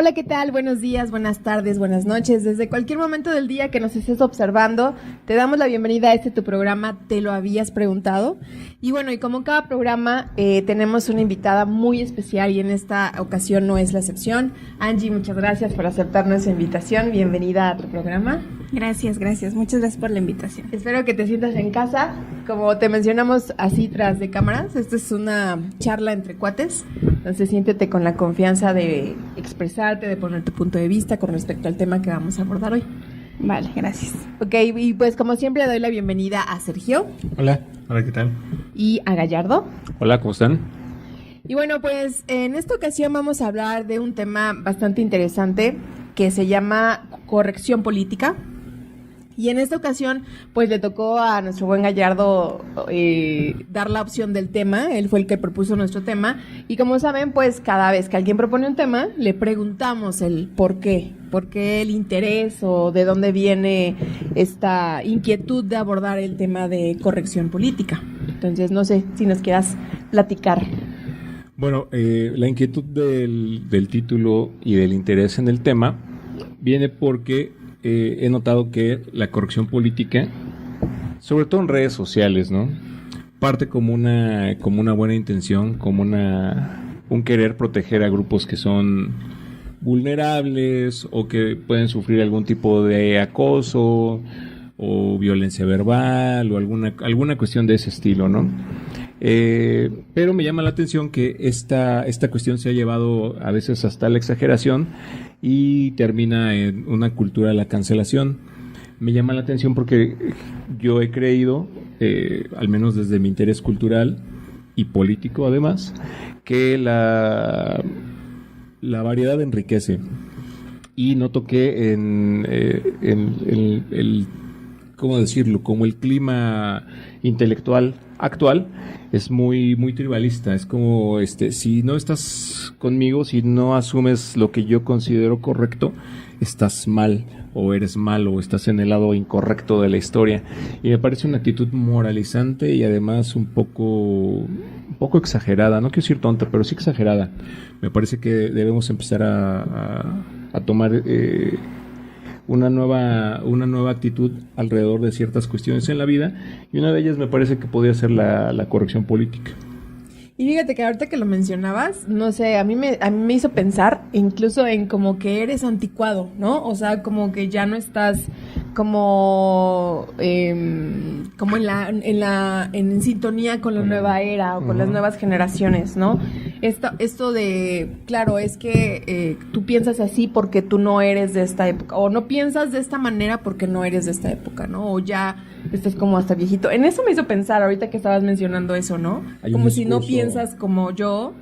Hola, ¿qué tal? Buenos días, buenas tardes, buenas noches. Desde cualquier momento del día que nos estés observando, te damos la bienvenida a tu programa ¿Te lo habías preguntado? Y bueno, y como cada programa, tenemos una invitada muy especial y en esta ocasión no es la excepción. Angie, muchas gracias por aceptar nuestra invitación. Bienvenida a tu programa. Gracias. Muchas gracias por la invitación. Espero que te sientas en casa. Como te mencionamos así tras de cámaras, esta es una charla entre cuates. Entonces siéntete con la confianza de expresarte, de poner tu punto de vista con respecto al tema que vamos a abordar hoy. Vale, gracias. Ok, y pues como siempre doy la bienvenida a Sergio. Hola, ¿qué tal? Y a Gallardo. Hola, ¿cómo están? Y bueno, pues en esta ocasión vamos a hablar de un tema bastante interesante que se llama corrección política. Y en esta ocasión, pues le tocó a nuestro buen Gallardo dar la opción del tema. Él fue el que propuso nuestro tema. Y como saben, pues cada vez que alguien propone un tema, le preguntamos el por qué. ¿Por qué el interés o de dónde viene esta inquietud de abordar el tema de corrección política? Entonces, no sé si nos quieras platicar. Bueno, la inquietud del título y del interés en el tema viene porque he notado que la corrección política, sobre todo en redes sociales, ¿no?, parte como una buena intención, como un querer proteger a grupos que son vulnerables o que pueden sufrir algún tipo de acoso o violencia verbal o alguna cuestión de ese estilo, ¿no? Pero me llama la atención que esta cuestión se ha llevado a veces hasta la exageración y termina en una cultura de la cancelación. Me llama la atención porque yo he creído, al menos desde mi interés cultural y político además, que la variedad enriquece, y noto que en el ¿cómo decirlo?, como el clima intelectual actual es muy tribalista. Es como si no estás conmigo, si no asumes lo que yo considero correcto, estás mal o eres mal o estás en el lado incorrecto de la historia. Y me parece una actitud moralizante y además un poco exagerada. No quiero decir tonta, pero sí exagerada. Me parece que debemos empezar a tomar una nueva actitud alrededor de ciertas cuestiones en la vida, y una de ellas me parece que podría ser la corrección política. Y fíjate que ahorita que lo mencionabas, no sé, a mí me hizo pensar incluso en como que eres anticuado, ¿no? O sea, como que ya no estás como en sintonía con la nueva era o con las nuevas generaciones, ¿no? Esto de, claro, es que tú piensas así porque tú no eres de esta época, o no piensas de esta manera porque no eres de esta época, ¿no? O ya estás como hasta viejito. En eso me hizo pensar ahorita que estabas mencionando eso, ¿no? Como si no piensas como yo,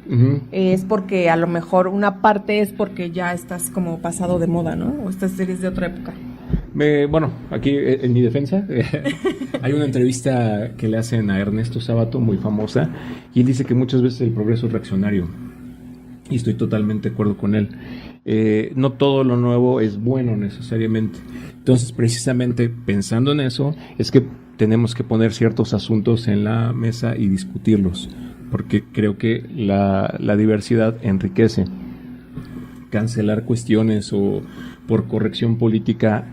es porque a lo mejor una parte es porque ya estás como pasado de moda, ¿no? O eres de otra época. Bueno, aquí en mi defensa hay una entrevista que le hacen a Ernesto Sábato, muy famosa, y él dice que muchas veces el progreso es reaccionario, y estoy totalmente de acuerdo con él. No todo lo nuevo es bueno necesariamente. Entonces, precisamente pensando en eso, es que tenemos que poner ciertos asuntos en la mesa y discutirlos, porque creo que la diversidad enriquece. Cancelar cuestiones o por corrección política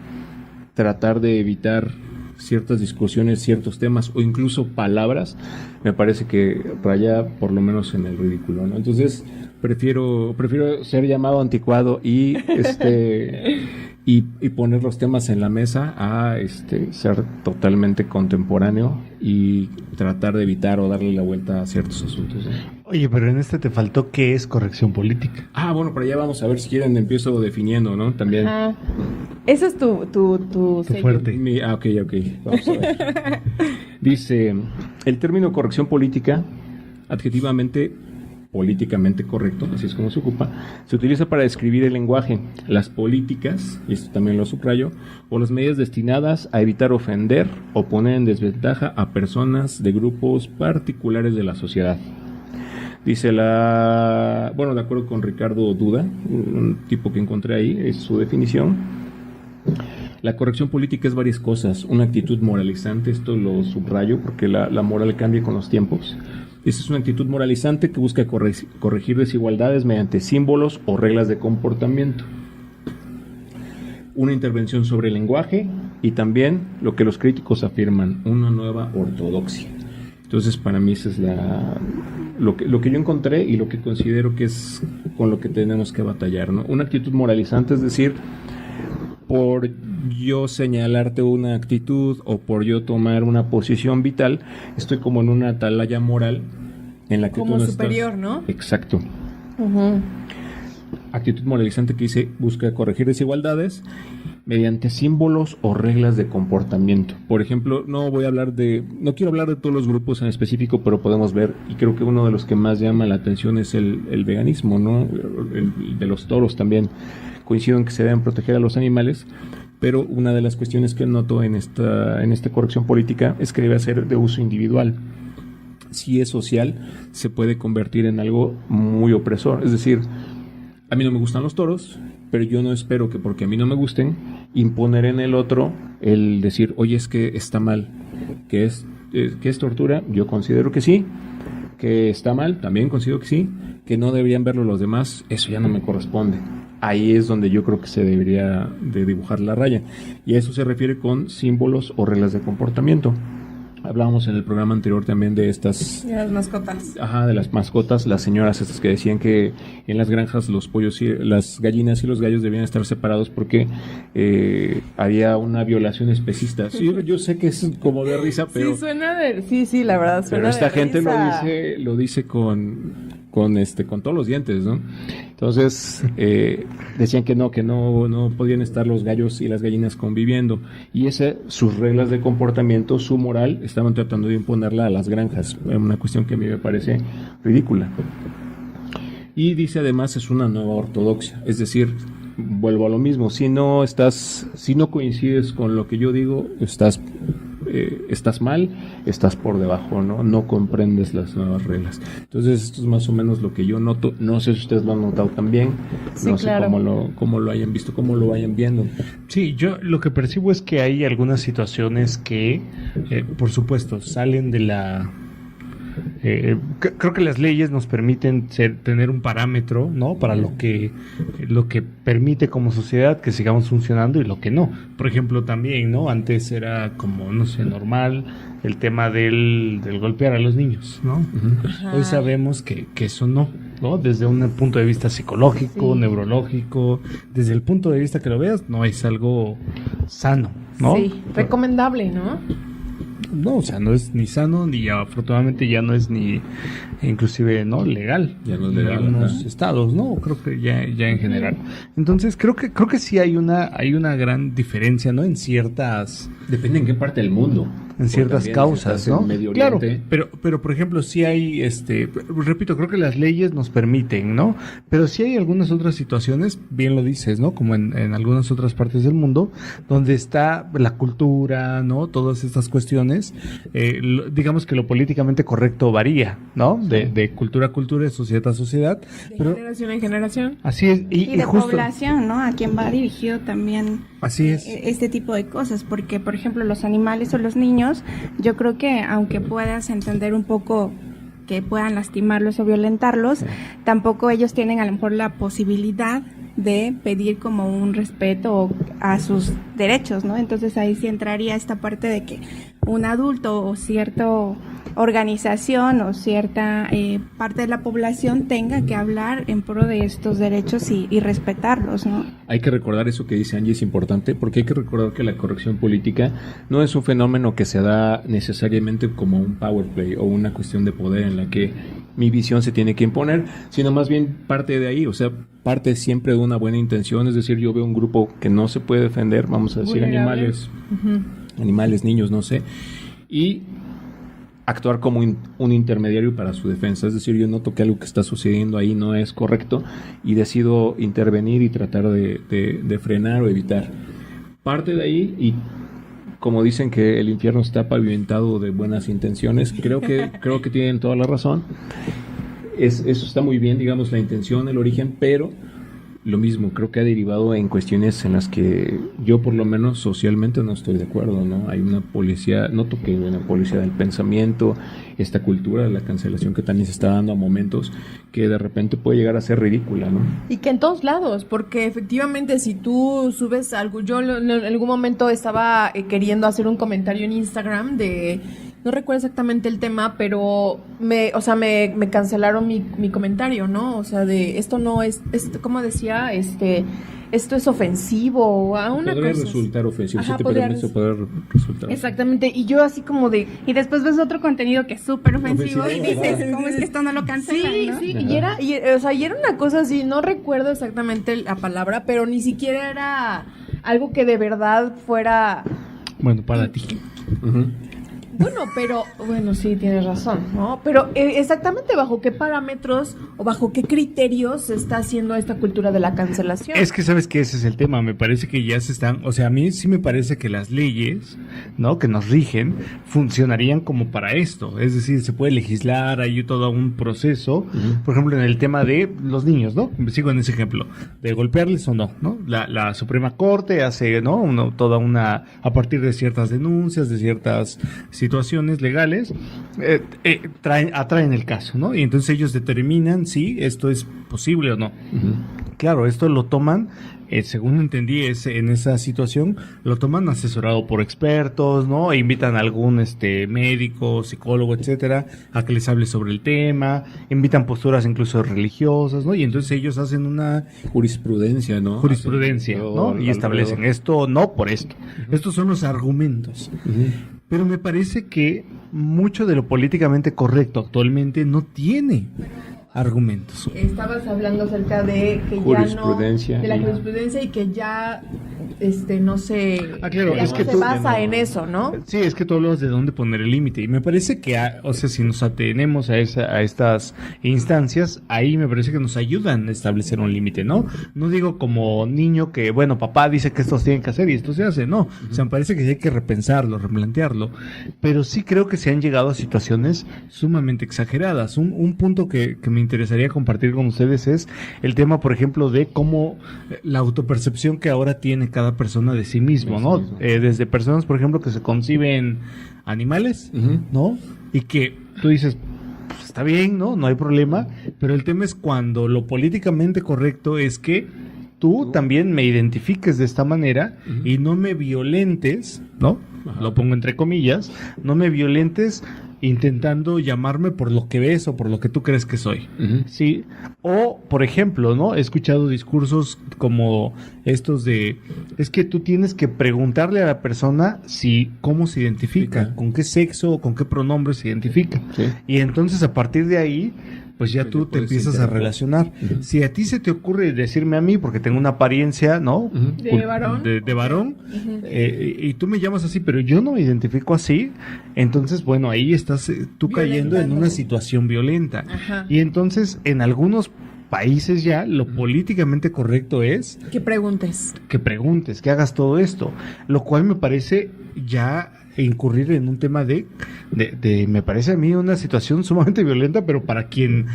tratar de evitar ciertas discusiones, ciertos temas o incluso palabras, me parece que raya por lo menos en el ridículo, ¿no? Entonces prefiero ser llamado anticuado y y poner los temas en la mesa a ser totalmente contemporáneo y tratar de evitar o darle la vuelta a ciertos asuntos, ¿no? Oye, pero en te faltó ¿qué es corrección política? Bueno, para allá vamos a ver, si quieren empiezo definiendo, ¿no? También. Ajá. Eso es tu fuerte. Ok. Vamos a ver. Dice, el término corrección política, adjetivamente políticamente correcto, así es como se ocupa, se utiliza para describir el lenguaje, las políticas, y esto también lo subrayo, o las medidas destinadas a evitar ofender o poner en desventaja a personas de grupos particulares de la sociedad. Dice de acuerdo con Ricardo Duda, un tipo que encontré ahí, es su definición. La corrección política es varias cosas, una actitud moralizante, esto lo subrayo porque la moral cambia con los tiempos. Esa es una actitud moralizante que busca corregir desigualdades mediante símbolos o reglas de comportamiento. Una intervención sobre el lenguaje y también lo que los críticos afirman, una nueva ortodoxia. Entonces, para mí esa es lo que yo encontré y lo que considero que es con lo que tenemos que batallar, ¿no? Una actitud moralizante, es decir, por yo señalarte una actitud o por yo tomar una posición vital, estoy como en una atalaya moral en la que como tú no superior, estás. ¿no? Exacto. Uh-huh. Actitud moralizante que dice busca corregir desigualdades mediante símbolos o reglas de comportamiento. Por ejemplo, no quiero hablar de todos los grupos en específico, pero podemos ver, y creo que uno de los que más llama la atención es el veganismo, ¿no? El de los toros también. Coincido en que se deben proteger a los animales, pero una de las cuestiones que noto en esta corrección política es que debe ser de uso individual. Si es social, se puede convertir en algo muy opresor. Es decir, a mí no me gustan los toros, pero yo no espero que porque a mí no me gusten, imponer en el otro el decir, oye, es que está mal, que es tortura, yo considero que sí, que está mal, también considero que sí, que no deberían verlo los demás, eso ya no me corresponde. Ahí es donde yo creo que se debería de dibujar la raya, y a eso se refiere con símbolos o reglas de comportamiento. Hablábamos en el programa anterior también de estas... De las mascotas. Ajá, de las mascotas, las señoras estas que decían que en las granjas los pollos, las gallinas y los gallos debían estar separados porque había una violación especista. Sí, yo sé que es como de risa, pero... Sí, suena de... Sí, la verdad, suena pero esta de gente risa. lo dice con todos los dientes, ¿no? Entonces, decían que no podían estar los gallos y las gallinas conviviendo. Y sus reglas de comportamiento, su moral, estaban tratando de imponerla a las granjas. Es una cuestión que a mí me parece ridícula. Y dice además, es una nueva ortodoxia. Es decir, vuelvo a lo mismo, si no coincides con lo que yo digo, estás mal, estás por debajo, no comprendes las nuevas reglas. Entonces esto es más o menos lo que yo noto. No sé si ustedes lo han notado también, sí, no sé claro. cómo lo hayan visto, cómo lo vayan viendo. Sí, yo lo que percibo es que hay algunas situaciones que, por supuesto, salen de la... creo que las leyes nos permiten tener un parámetro, ¿no? Para lo que permite como sociedad que sigamos funcionando y lo que no. Por ejemplo, también, ¿no? Antes era como, no sé, normal el tema del golpear a los niños, ¿no? Ajá. Hoy sabemos que eso no, desde un punto de vista psicológico, Sí. neurológico, desde el punto de vista que lo veas, no es algo sano, ¿no? Sí, recomendable, ¿no? No, o sea, no es ni sano, ni afortunadamente ya no es ni inclusive no legal. Ya no es legal, en algunos ajá. estados, ¿no? Creo que ya en general. Entonces, creo que sí hay una gran diferencia, ¿no? En ciertas Depende en qué parte del mundo. en ciertas Porque también causas, si estás ¿no? en Medio Claro, Oriente, pero por ejemplo, sí hay, repito, creo que las leyes nos permiten, ¿no? Pero sí hay algunas otras situaciones, bien lo dices, ¿no? Como en algunas otras partes del mundo, donde está la cultura, ¿no? Todas estas cuestiones, digamos que lo políticamente correcto varía, ¿no? De cultura a cultura, de sociedad a sociedad, De pero generación en generación. así es, Y de justo, población, ¿no? A quien va dirigido también así es. este tipo de cosas, porque por ejemplo los animales o los niños, yo creo que aunque puedas entender un poco que puedan lastimarlos o violentarlos, tampoco ellos tienen a lo mejor la posibilidad de pedir como un respeto a sus derechos, ¿no? Entonces ahí sí entraría esta parte de que un adulto o cierta organización o cierta parte de la población tenga que hablar en pro de estos derechos y respetarlos, ¿no? hay que recordar eso que dice Angie, es importante, porque hay que recordar que la corrección política no es un fenómeno que se da necesariamente como un power play o una cuestión de poder en la que mi visión se tiene que imponer, sino más bien parte de ahí, o sea, parte siempre de una buena intención. Es decir, yo veo un grupo que no se puede defender, vamos a decir Vulnerable. animales, niños, no sé, y actuar como un intermediario para su defensa. Es decir, yo noto que algo que está sucediendo ahí no es correcto y decido intervenir y tratar de frenar o evitar. Parte de ahí, y como dicen que el infierno está pavimentado de buenas intenciones, creo que tienen toda la razón. Eso está muy bien, digamos, la intención, el origen, pero lo mismo, creo que ha derivado en cuestiones en las que yo por lo menos socialmente no estoy de acuerdo, ¿no? Hay una policía, noto que hay una policía del pensamiento, esta cultura de la cancelación que también se está dando a momentos que de repente puede llegar a ser ridícula, ¿no? Y que en todos lados, porque efectivamente si tú subes algo, yo en algún momento estaba queriendo hacer un comentario en Instagram de, no recuerdo exactamente el tema, pero me cancelaron mi comentario, ¿no? O sea, de esto no es como decía, esto es ofensivo, a una podría cosa. resultar ofensivo, Ajá, sí te podría permite poder resultar. Exactamente, y yo así como de... Y después ves otro contenido que es súper ofensivo Ofensivo, y dices, ¿verdad? ¿cómo es que esto no lo cancelan, Sí, no? sí, Ajá. y era una cosa así, no recuerdo exactamente la palabra, pero ni siquiera era algo que de verdad fuera... Bueno, para ti. Ujú. Bueno, sí, tienes razón, ¿no? Pero exactamente bajo qué parámetros o bajo qué criterios se está haciendo esta cultura de la cancelación. Es que sabes que ese es el tema, me parece que ya se están, o sea, a mí sí me parece que las leyes, ¿no? Que nos rigen, funcionarían como para esto, es decir, se puede legislar, hay todo un proceso, por ejemplo, en el tema de los niños, ¿no? Sigo en ese ejemplo, de golpearles o no, ¿no? La Suprema Corte hace, ¿no? A partir de ciertas denuncias, de ciertas situaciones legales, atraen el caso, ¿no? Y entonces ellos determinan si esto es posible o no. Claro, esto lo toman, según entendí, en esa situación, lo toman asesorado por expertos, ¿no? E invitan a algún médico, psicólogo, etcétera, a que les hable sobre el tema, invitan posturas incluso religiosas, ¿no? Y entonces ellos hacen una Jurisprudencia, ¿no? jurisprudencia, ¿no? Y establecen esto, no por esto. Estos son los argumentos. Pero me parece que mucho de lo políticamente correcto actualmente no tiene argumentos. Estabas hablando acerca de que Jurisprudencia. ya no, de la jurisprudencia y que ya no se, Claro, ya es no que se tú- basa en eso, ¿no? Sí, es que tú hablas de dónde poner el límite. Y me parece que, o sea, si nos atenemos a estas instancias, ahí me parece que nos ayudan a establecer un límite, ¿no? No digo como niño que, bueno, papá dice que esto se tiene que hacer y esto se hace, no. O sea, me parece que sí hay que repensarlo, replantearlo. Pero sí creo que se han llegado a situaciones sumamente exageradas. Un punto que me interesaría compartir con ustedes es el tema, por ejemplo, de cómo la autopercepción que ahora tiene cada persona de sí mismo, ¿no? Desde personas, por ejemplo, que se conciben animales, ¿no? Y que tú dices, pues está bien, ¿no? No hay problema, pero el tema es cuando lo políticamente correcto es que tú también me identifiques de esta manera y no me violentes, ¿no? Lo pongo entre comillas, no me violentes intentando llamarme por lo que ves o por lo que tú crees que soy. Sí. O, por ejemplo, ¿no? He escuchado discursos como estos de, es que tú tienes que preguntarle a la persona cómo se identifica, con qué sexo o con qué pronombre se identifica. Sí. Y entonces a partir de ahí, pues ya Pues tú ya te puedes empiezas a interactuar. relacionar. Si a ti se te ocurre decirme a mí, porque tengo una apariencia, ¿no? De varón. De varón, y tú me llamas así, pero yo no me identifico así, entonces, bueno, ahí estás tú cayendo en una situación violenta. Ajá. Y entonces, en algunos países ya, lo políticamente correcto es Que preguntes. que preguntes, que hagas todo esto, lo cual me parece ya incurrir en un tema de me parece a mí una situación sumamente violenta, pero para quien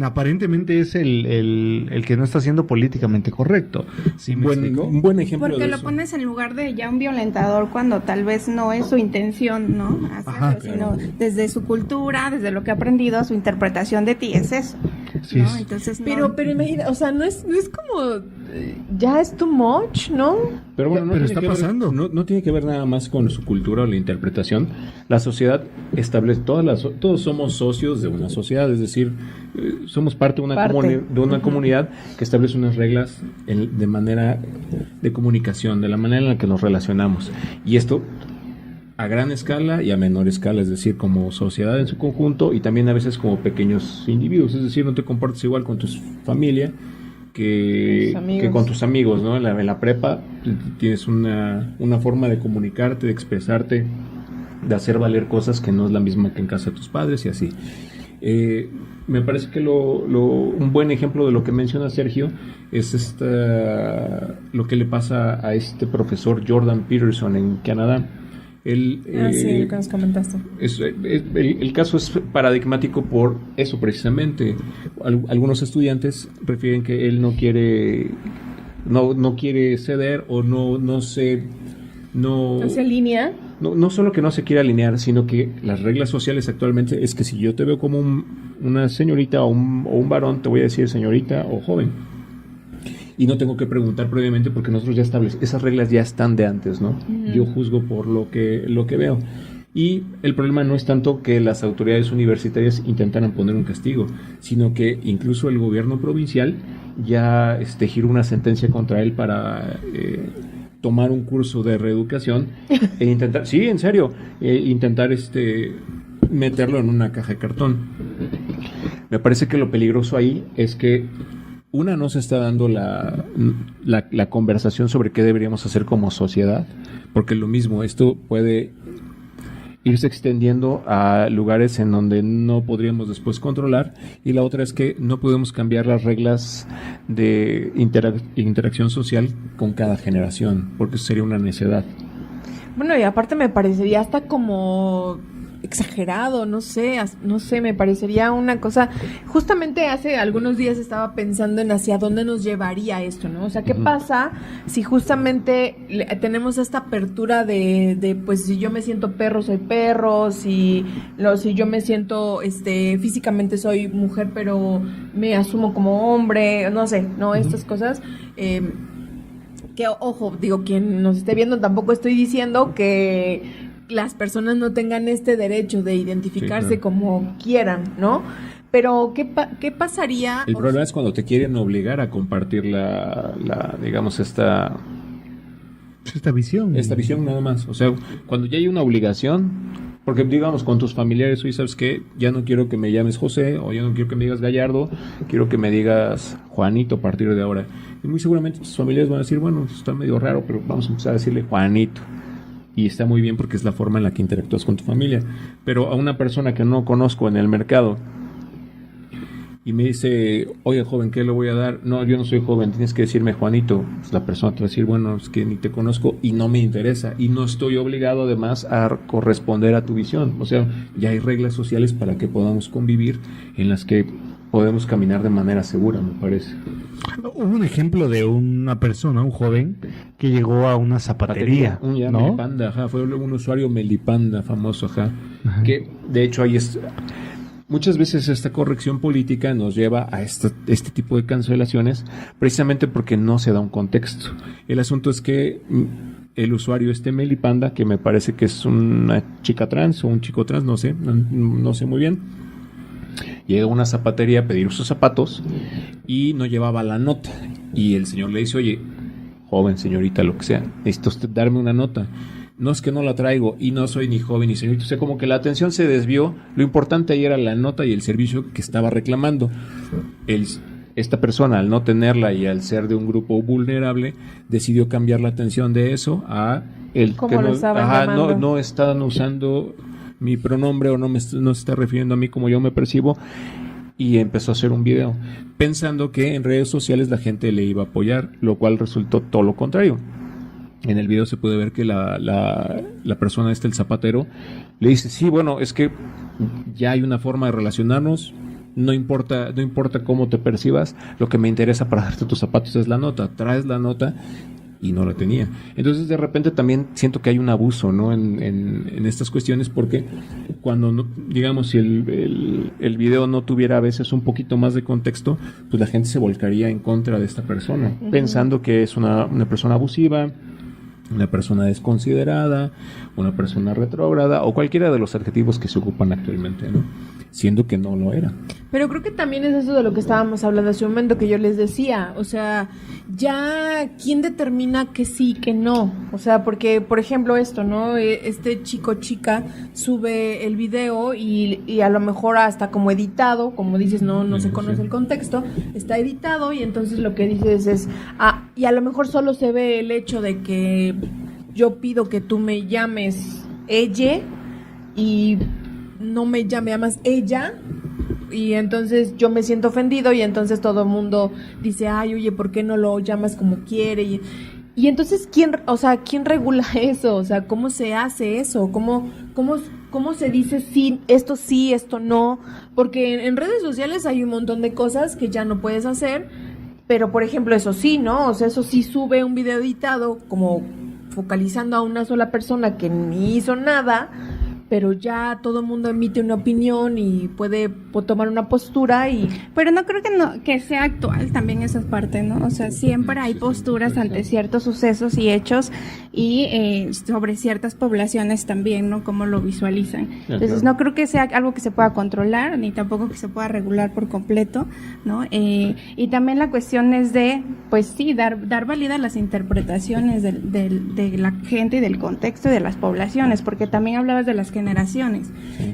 aparentemente es el que no está siendo políticamente correcto. ¿Sí me explico? Un buen ejemplo Porque de lo eso. pones en lugar de ya un violentador cuando tal vez no es su intención, ¿no? Hacerlo, Ajá, sino desde su cultura, desde lo que ha aprendido, su interpretación de ti es eso. Sí, ¿no? es- Entonces, no. Pero imagina, o sea, no es como, ya es too much, ¿no? Pero bueno, Pero tiene está que ver- pasando. no tiene que ver nada más con su cultura o la interpretación. La sociedad establece, todos somos socios de una sociedad, es decir, somos parte de una comunidad que establece unas reglas de manera de comunicación, de la manera en la que nos relacionamos. Y esto a gran escala y a menor escala, es decir, como sociedad en su conjunto y también a veces como pequeños individuos, es decir, no te comportas igual con tu familia que con tus amigos, ¿no? En la prepa tienes una forma de comunicarte, de expresarte, de hacer valer cosas que no es la misma que en casa de tus padres y así. Me parece que un buen ejemplo de lo que menciona Sergio es lo que le pasa a este profesor Jordan Peterson en Canadá, Sí, lo que nos comentaste. El caso es paradigmático por eso precisamente. Algunos estudiantes refieren que él no quiere ceder o no se alinea. No solo que no se quiera alinear, sino que las reglas sociales actualmente es que si yo te veo como una señorita o un varón, te voy a decir señorita o joven. Y no tengo que preguntar previamente porque nosotros ya establecemos, esas reglas ya están de antes, ¿no? Uh-huh. Yo juzgo por lo que veo. Y el problema no es tanto que las autoridades universitarias intentaran poner un castigo, sino que incluso el gobierno provincial ya giró una sentencia contra él para tomar un curso de reeducación e intentar, sí, en serio, intentar meterlo en una caja de cartón. Me parece que lo peligroso ahí es que no se está dando la conversación sobre qué deberíamos hacer como sociedad, porque lo mismo, esto puede irse extendiendo a lugares en donde no podríamos después controlar, y la otra es que no podemos cambiar las reglas de interacción social con cada generación, porque eso sería una necedad. Bueno, y aparte me parecería hasta como exagerado, no sé, me parecería una cosa. Justamente hace algunos días estaba pensando en hacia dónde nos llevaría esto, ¿no? O sea, ¿qué pasa si justamente tenemos esta apertura de pues si yo me siento perro, soy perro, si yo me siento físicamente soy mujer, pero me asumo como hombre, no sé, ¿no? Estas cosas. Que, ojo, digo, quien nos esté viendo, tampoco estoy diciendo que las personas no tengan este derecho de identificarse, sí, claro, como quieran, ¿no? Pero, ¿qué pasaría? El problema es cuando te quieren obligar a compartir digamos, esta visión. Esta visión nada más. O sea, cuando ya hay una obligación, porque digamos, con tus familiares, hoy sabes que ya no quiero que me llames José, o ya no quiero que me digas Gallardo, quiero que me digas Juanito a partir de ahora. Y muy seguramente tus familiares van a decir, bueno, está medio raro, pero vamos a empezar a decirle Juanito. Y está muy bien porque es la forma en la que interactúas con tu familia. Pero a una persona que no conozco en el mercado y me dice, oye, joven, ¿qué le voy a dar? No, yo no soy joven, tienes que decirme Juanito. Pues la persona te va a decir, bueno, es que ni te conozco y no me interesa. Y no estoy obligado además a corresponder a tu visión. O sea, ya hay reglas sociales para que podamos convivir, en las que podemos caminar de manera segura, me parece. Hubo un ejemplo de una persona, un joven, que llegó a una zapatería, ¿no? Melipanda, ajá, fue un usuario Melipanda famoso, ajá. Que de hecho ahí es. Muchas veces esta corrección política nos lleva a este tipo de cancelaciones, precisamente porque no se da un contexto. El asunto es que el usuario Melipanda, que me parece que es una chica trans o un chico trans, no sé muy bien, llega a una zapatería a pedir sus zapatos y no llevaba la nota. Y el señor le dice, oye, joven, señorita, lo que sea, necesito usted darme una nota. No, es que no la traigo y no soy ni joven ni señorita. O sea, como que la atención se desvió. Lo importante ahí era la nota y el servicio que estaba reclamando. Esta persona, al no tenerla y al ser de un grupo vulnerable, decidió cambiar la atención de eso a el que no están usando mi pronombre o no se está refiriendo a mí como yo me percibo, y empezó a hacer un video pensando que en redes sociales la gente le iba a apoyar, lo cual resultó todo lo contrario. En el video se puede ver que la persona el zapatero, le dice, sí, bueno, es que ya hay una forma de relacionarnos, no importa cómo te percibas, lo que me interesa para darte tus zapatos es la nota, traes la nota, y no la tenía. Entonces de repente también siento que hay un abuso, ¿no? en estas cuestiones, porque cuando digamos si el video no tuviera a veces un poquito más de contexto, pues la gente se volcaría en contra de esta persona, pensando que es una persona abusiva, una persona desconsiderada, una persona retrógrada o cualquiera de los adjetivos que se ocupan actualmente, ¿no? Siendo que no lo era. Pero creo que también es eso de lo que estábamos hablando hace un momento, que yo les decía, o sea, ya ¿quién determina que sí, que no? O sea, porque, por ejemplo, esto, ¿no? Este chica sube el video y a lo mejor hasta como editado, como dices, no se conoce el contexto, está editado y entonces lo que dices es, y a lo mejor solo se ve el hecho de que yo pido que tú me llames ella y no me llamas ella, y entonces yo me siento ofendido y entonces todo el mundo dice, ay, oye, ¿por qué no lo llamas como quiere? Y entonces, ¿quién regula eso? O sea, ¿cómo se hace eso? ¿Cómo se dice sí, esto no? Porque en redes sociales hay un montón de cosas que ya no puedes hacer, pero por ejemplo, eso sí, ¿no? O sea, eso sí sube un video editado como focalizando a una sola persona que ni hizo nada, pero ya todo el mundo emite una opinión y puede tomar una postura y... Pero no creo que sea actual también esa parte, ¿no? O sea, siempre hay posturas ante ciertos sucesos y hechos y sobre ciertas poblaciones también, ¿no? Cómo lo visualizan. Entonces, no creo que sea algo que se pueda controlar, ni tampoco que se pueda regular por completo, ¿no? Y también la cuestión es de, pues sí, dar valida a las interpretaciones de la gente y del contexto de las poblaciones, porque también hablabas de las generaciones.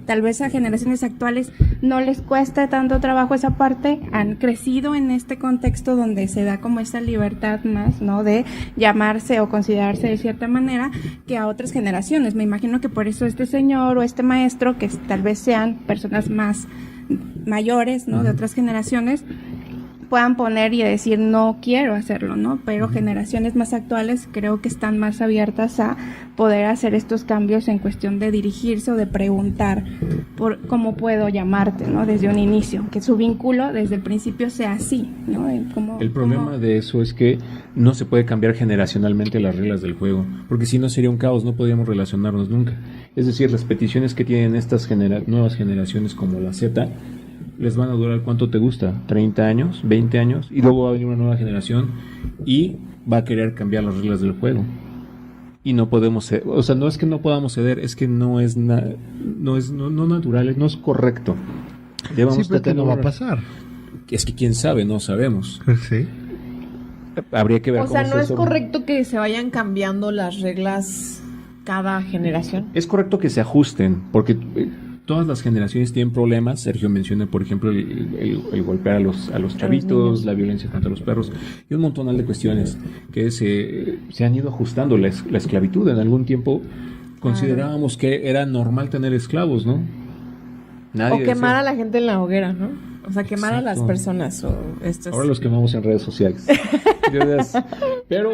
Tal vez a generaciones actuales no les cuesta tanto trabajo esa parte, han crecido en este contexto donde se da como esa libertad más, ¿no? De llamarse o considerarse de cierta manera que a otras generaciones. Me imagino que por eso este señor o este maestro, que tal vez sean personas más mayores, ¿no? De otras generaciones, puedan poner y decir no quiero hacerlo, ¿no? Pero generaciones más actuales creo que están más abiertas a poder hacer estos cambios en cuestión de dirigirse o de preguntar por cómo puedo llamarte, ¿no? Desde un inicio, que su vínculo desde el principio sea así, ¿no? El problema de eso es que no se puede cambiar generacionalmente las reglas del juego, porque si no sería un caos, no podríamos relacionarnos nunca. Es decir, las peticiones que tienen estas nuevas generaciones como la Z les van a durar, ¿cuánto te gusta? ¿30 años? ¿20 años? Y luego va a venir una nueva generación y va a querer cambiar las reglas del juego. Y no podemos ceder. O sea, no es que no podamos ceder, es que no es natural, no es correcto. Sí, pero que no va a pasar. Es que quién sabe, no sabemos. Sí. Habría que ver cómo no es correcto que se vayan cambiando las reglas cada generación. Es correcto que se ajusten, porque todas las generaciones tienen problemas. Sergio menciona, por ejemplo, el golpear a los chavitos, la violencia contra los perros y un montón de cuestiones que se han ido ajustando. La esclavitud, en algún tiempo considerábamos que era normal tener esclavos, ¿no? Nadie quemar a la gente en la hoguera, ¿no? O sea, quemar a las personas o estos. Ahora los quemamos en redes sociales. Pero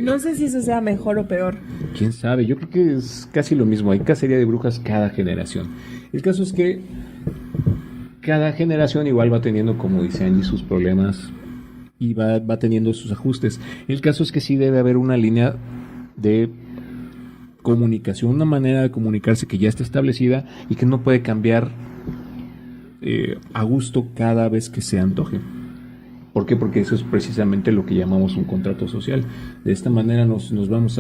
no sé si eso sea mejor o peor. Quién sabe, yo creo que es casi lo mismo. Hay cacería de brujas cada generación. El caso es que cada generación igual va teniendo, como dice Angie, sus problemas y va teniendo sus ajustes. El caso es que sí debe haber una línea de comunicación, una manera de comunicarse que ya está establecida y que no puede cambiar a gusto cada vez que se antoje. ¿Por qué? Porque eso es precisamente lo que llamamos un contrato social. De esta manera nos vamos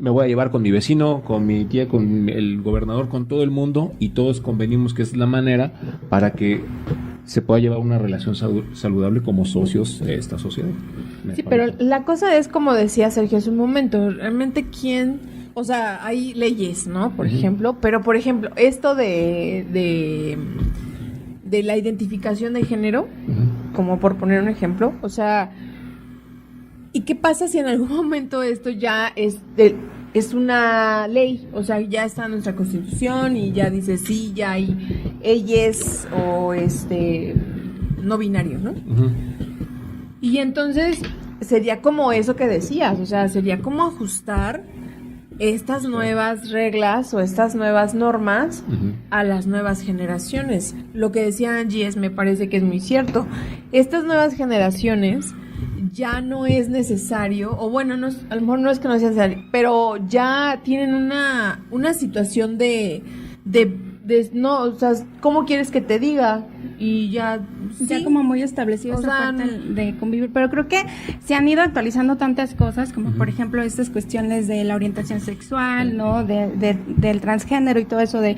me voy a llevar con mi vecino, con mi tía, con el gobernador, con todo el mundo, y todos convenimos que es la manera para que se pueda llevar una relación saludable como socios de esta sociedad. Sí, pero la cosa es, como decía Sergio hace un momento, realmente o sea, hay leyes, ¿no? Por ejemplo, pero por ejemplo, esto de la identificación de género, como por poner un ejemplo, o sea, ¿y qué pasa si en algún momento esto ya es una ley? O sea, ya está en nuestra Constitución y ya dice sí, ya hay ellas o no binario, ¿no? Y entonces sería como eso que decías, o sea, sería como ajustar estas nuevas reglas o estas nuevas normas a las nuevas generaciones. Lo que decía Angie me parece que es muy cierto. Estas nuevas generaciones ya no es necesario, o bueno, a lo mejor no es que no sea necesario, pero ya tienen una situación de no, o sea, ¿cómo quieres que te diga? Y ya como muy establecido esa parte de convivir, pero creo que se han ido actualizando tantas cosas, como por ejemplo estas cuestiones de la orientación sexual, ¿no? Del transgénero y todo eso, de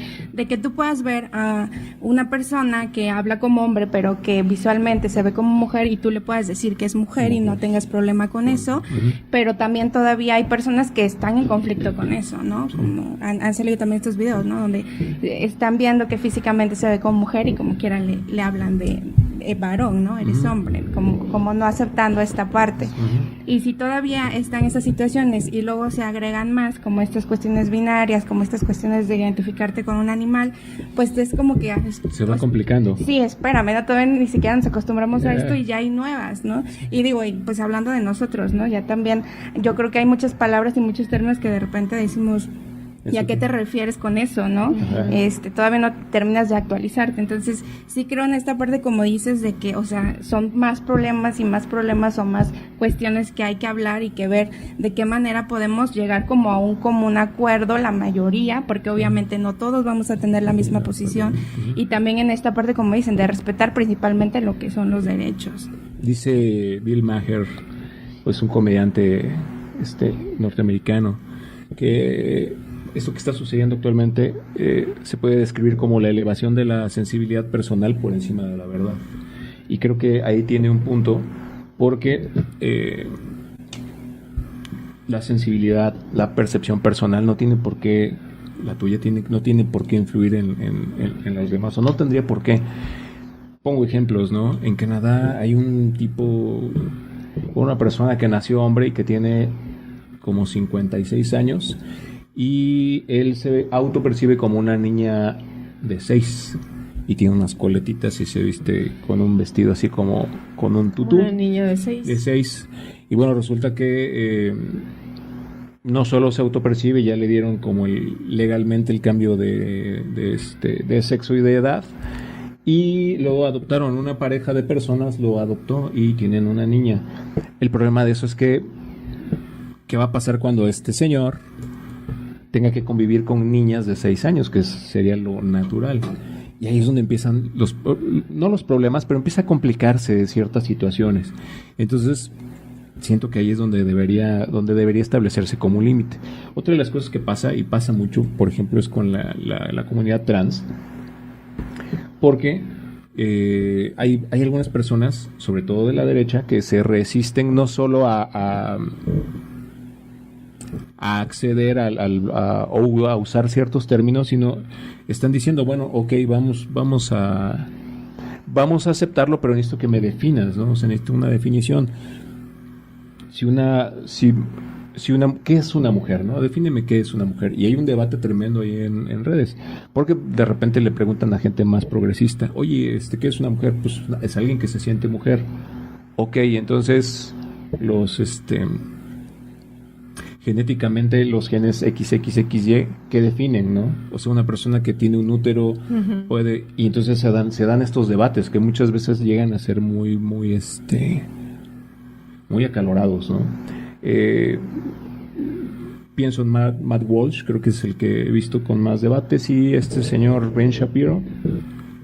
que tú puedas ver a una persona que habla como hombre, pero que visualmente se ve como mujer y tú le puedas decir que es mujer y no tengas problema con eso, pero también todavía hay personas que están en conflicto con eso, ¿no? Como han salido también estos videos, ¿no? Donde están viendo que físicamente se ve como mujer y como quieran le hablan de varón, ¿no? Eres hombre, como no aceptando esta parte. Y si todavía están esas situaciones y luego se agregan más, como estas cuestiones binarias, como estas cuestiones de identificarte con un animal, pues es como que... Se va complicando. Sí, espérame, ¿no? Todavía ni siquiera nos acostumbramos a esto y ya hay nuevas, ¿no? Y digo, y pues hablando de nosotros, ¿no? Ya también, yo creo que hay muchas palabras y muchos términos que de repente decimos... ¿Y a qué te refieres con eso, no? Todavía no terminas de actualizarte. Entonces, sí creo en esta parte, como dices, de que, o sea, son más problemas o más cuestiones que hay que hablar y que ver de qué manera podemos llegar como a un común acuerdo, la mayoría, porque obviamente no todos vamos a tener la misma posición. Y también en esta parte, como dicen, de respetar principalmente lo que son los derechos. Dice Bill Maher, pues un comediante norteamericano, que esto que está sucediendo actualmente se puede describir como la elevación de la sensibilidad personal por encima de la verdad. Y creo que ahí tiene un punto, porque la sensibilidad, la percepción personal no tiene por qué, la tuya no tiene por qué influir en los demás, o no tendría por qué. Pongo ejemplos, ¿no? En Canadá hay un tipo, una persona que nació hombre y que tiene como 56 años, y él se autopercibe como una niña de 6 y tiene unas coletitas y se viste con un vestido así como con un tutú. Una niña de 6. De 6. Y bueno, resulta que no solo se autopercibe, ya le dieron como legalmente el cambio de sexo y de edad, y lo adoptaron. Una pareja de personas lo adoptó y tienen una niña. El problema de eso es que ¿qué va a pasar cuando este señor tenga que convivir con niñas de 6 años, que sería lo natural? Y ahí es donde empiezan no los problemas, pero empieza a complicarse ciertas situaciones. Entonces, siento que ahí es donde debería establecerse como un límite. Otra de las cosas que pasa, y pasa mucho, por ejemplo, es con la comunidad trans, porque hay algunas personas, sobre todo de la derecha, que se resisten no solo a acceder o a usar ciertos términos, sino están diciendo, bueno, ok, vamos a aceptarlo, pero necesito que me definas, ¿no? O sea, necesito una definición. ¿Qué es una mujer, no? Defíneme qué es una mujer. Y hay un debate tremendo ahí en redes, porque de repente le preguntan a gente más progresista, oye, ¿qué es una mujer? Pues es alguien que se siente mujer. Ok, entonces genéticamente los genes XXXY, ¿qué definen, no? O sea, una persona que tiene un útero puede, y entonces se dan estos debates que muchas veces llegan a ser muy acalorados, ¿no? Pienso en Matt Walsh, creo que es el que he visto con más debates, y este señor Ben Shapiro.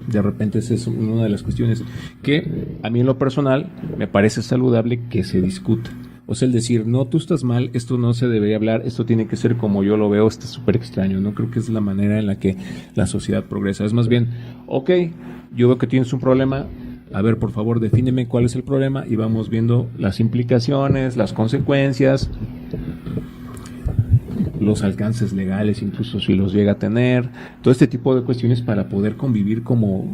De repente esa es una de las cuestiones que a mí en lo personal me parece saludable que se discuta. O sea, el decir, no, tú estás mal, esto no se debería hablar, esto tiene que ser como yo lo veo, está súper extraño, ¿no? Creo que es la manera en la que la sociedad progresa. Es más bien, ok, yo veo que tienes un problema, a ver, por favor, defíneme cuál es el problema, y vamos viendo las implicaciones, las consecuencias, los alcances legales, incluso si los llega a tener, todo este tipo de cuestiones para poder convivir como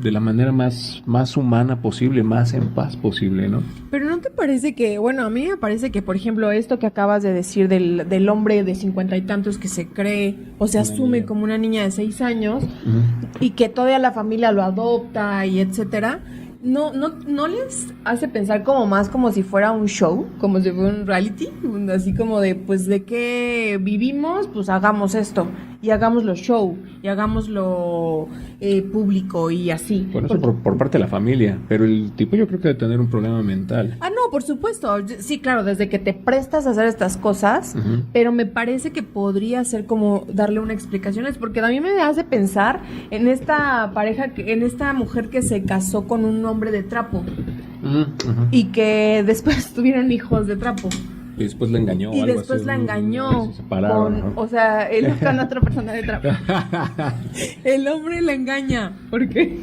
de la manera más humana posible, más en paz posible, ¿no? Pero ¿no te parece que, bueno, a mí me parece que, por ejemplo, esto que acabas de decir del hombre de 50 y tantos que se cree o se asume como una niña de 6 años y que todavía la familia lo adopta y etcétera, ¿no les hace pensar como más como si fuera un show, como si fuera un reality? Así como de, pues, ¿de qué vivimos? Pues hagamos esto, y hagámoslo show, y hagámoslo público, y así. Bueno, eso por parte de la familia, pero el tipo yo creo que debe tener un problema mental. Ah, no, por supuesto, sí, claro, desde que te prestas a hacer estas cosas, pero me parece que podría ser como darle una explicación, porque a mí me hace pensar en esta pareja, en esta mujer que se casó con un hombre de trapo, y que después tuvieron hijos de trapo. Y después la engañó. Y algo después así, la engañó. Se separaron, ¿no? O sea, él con otra persona de trapo. El hombre la engaña. ¿Por qué?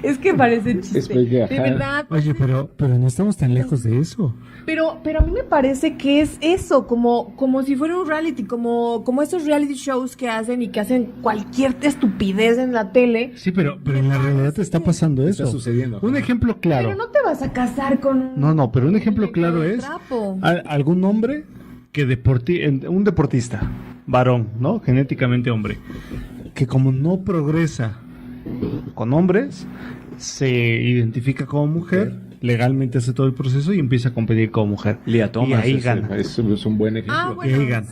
Es que parece chiste. Explique, De ajá. verdad. Oye, pero no estamos tan lejos de eso. Pero a mí me parece que es eso, como si fuera un reality, como esos reality shows que hacen y que hacen cualquier estupidez en la tele. Sí, pero en la realidad te está pasando eso. Está sucediendo. Un ejemplo claro. Pero no te vas a casar con un... No, pero un ejemplo claro es trapo. algún hombre que un deportista, varón, ¿no? Genéticamente hombre, que como no progresa con hombres, se identifica como mujer, legalmente hace todo el proceso y empieza a competir como mujer. Lía Thomas y ahí es, gana. es un buen ejemplo. Ah, Y bueno. ahí gana.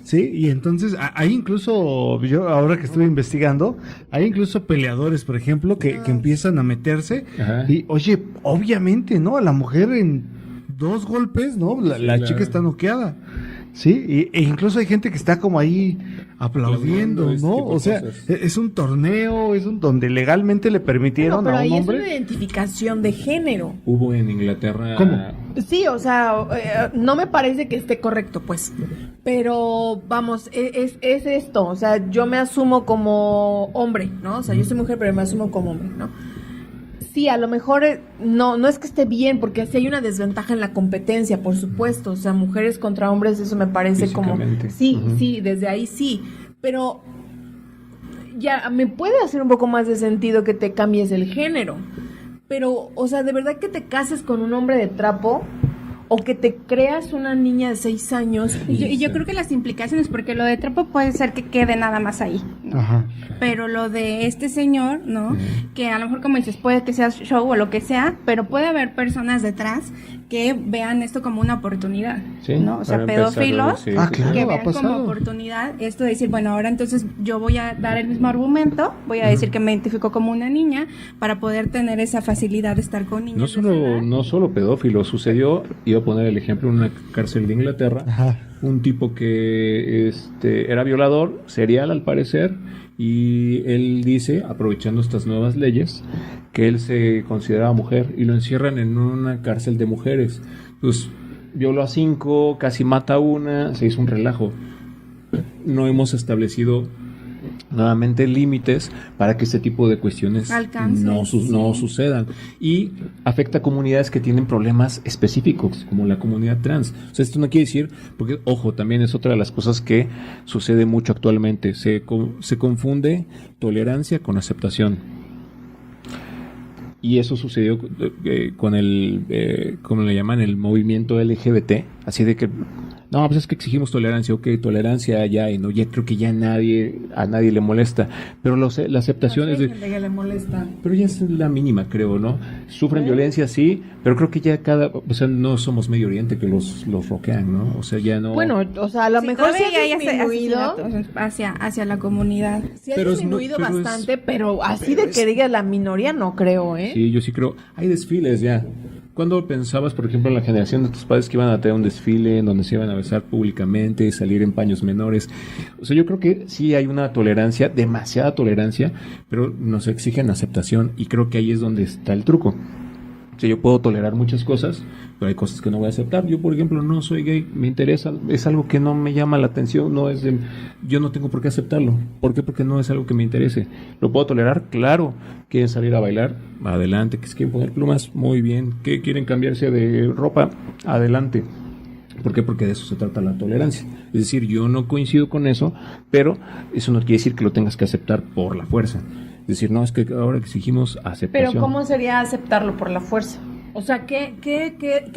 Sí, y entonces ahí incluso, yo ahora que estuve investigando, hay incluso peleadores, por ejemplo, que empiezan a meterse Ajá. y, oye, obviamente, ¿no? A la mujer en 2 golpes, ¿no? La claro. chica está noqueada. Sí, e incluso hay gente que está como ahí aplaudiendo, Aplaudiendo ese ¿no? tipo de O sea, cosas. es un torneo, donde legalmente le permitieron Pero a un ahí es hombre. una identificación de género. Hubo en Inglaterra... ¿Cómo? Sí, o sea, no me parece que esté correcto, pues. Pero, vamos, es esto. O sea, yo me asumo como hombre, ¿no? O sea, yo soy mujer, pero me asumo como hombre, ¿no? Sí, a lo mejor no es que esté bien, porque así hay una desventaja en la competencia, por supuesto. O sea, mujeres contra hombres, eso me parece como... Físicamente. Sí, Ujú. sí, desde ahí sí. Pero ya me puede hacer un poco más de sentido que te cambies el género. Pero, o sea, de verdad que te cases con un hombre de trapo o que te creas una niña de 6 años. Y yo creo que las implicaciones, porque lo de trapo puede ser que quede nada más ahí, ¿no? Ajá. Pero lo de este señor, ¿no? Que a lo mejor, como dices, puede que sea show o lo que sea, pero puede haber personas detrás que vean esto como una oportunidad, Sí, ¿no? O sea, para empezar, pedófilos sí, Ah, sí, claro. que ha vean como pasado. oportunidad esto de decir, bueno, ahora entonces yo voy a dar el mismo argumento, voy a decir que me identifico como una niña para poder tener esa facilidad de estar con niños. No solo pedófilo, sucedió, iba a poner el ejemplo, en una cárcel de Inglaterra, Ajá. un tipo que era violador, serial al parecer, y él dice, aprovechando estas nuevas leyes, que él se consideraba mujer y lo encierran en una cárcel de mujeres. Pues violó a 5, casi mata a una, se hizo un relajo. No hemos establecido nuevamente límites para que este tipo de cuestiones Alcancen, no sucedan, y afecta a comunidades que tienen problemas específicos como la comunidad trans. O sea, esto no quiere decir, porque ojo, también es otra de las cosas que sucede mucho actualmente, se confunde tolerancia con aceptación. Y eso sucedió con como le llaman, el movimiento LGBT, así de que no, pues es que exigimos tolerancia, ok, tolerancia ya, y no, ya creo que ya a nadie le molesta, pero la aceptación es de, que le molesta. pero ya es la mínima, creo, ¿no? Sufren violencia, sí, pero creo que ya o sea, no somos Medio Oriente que los roquean, ¿no? O sea, ya no. Bueno, o sea, a lo mejor sí todavía ha hay disminuido. asesinatos hacia la comunidad. Sí ha Pero es disminuido pero es- bastante, pero así de que diga la minoría no creo, ¿eh? Sí, yo sí creo. Hay desfiles ya. ¿Cuándo pensabas, por ejemplo, en la generación de tus padres que iban a tener un desfile en donde se iban a besar públicamente, salir en paños menores? O sea, yo creo que sí hay una tolerancia, demasiada tolerancia, pero nos exigen aceptación y creo que ahí es donde está el truco. O sea, yo puedo tolerar muchas cosas, pero hay cosas que no voy a aceptar. Yo, por ejemplo, no soy gay, me interesa, es algo que no me llama la atención, yo no tengo por qué aceptarlo. ¿Por qué? Porque no es algo que me interese. ¿Lo puedo tolerar? Claro. ¿Quieren salir a bailar? Adelante. ¿Que se quieren poner plumas? Muy bien. ¿Que quieren cambiarse de ropa? Adelante. ¿Por qué? Porque de eso se trata la tolerancia. Es decir, yo no coincido con eso, pero eso no quiere decir que lo tengas que aceptar por la fuerza. Es decir, no, es que ahora exigimos aceptación. Pero ¿cómo sería aceptarlo por la fuerza? O sea, ¿qué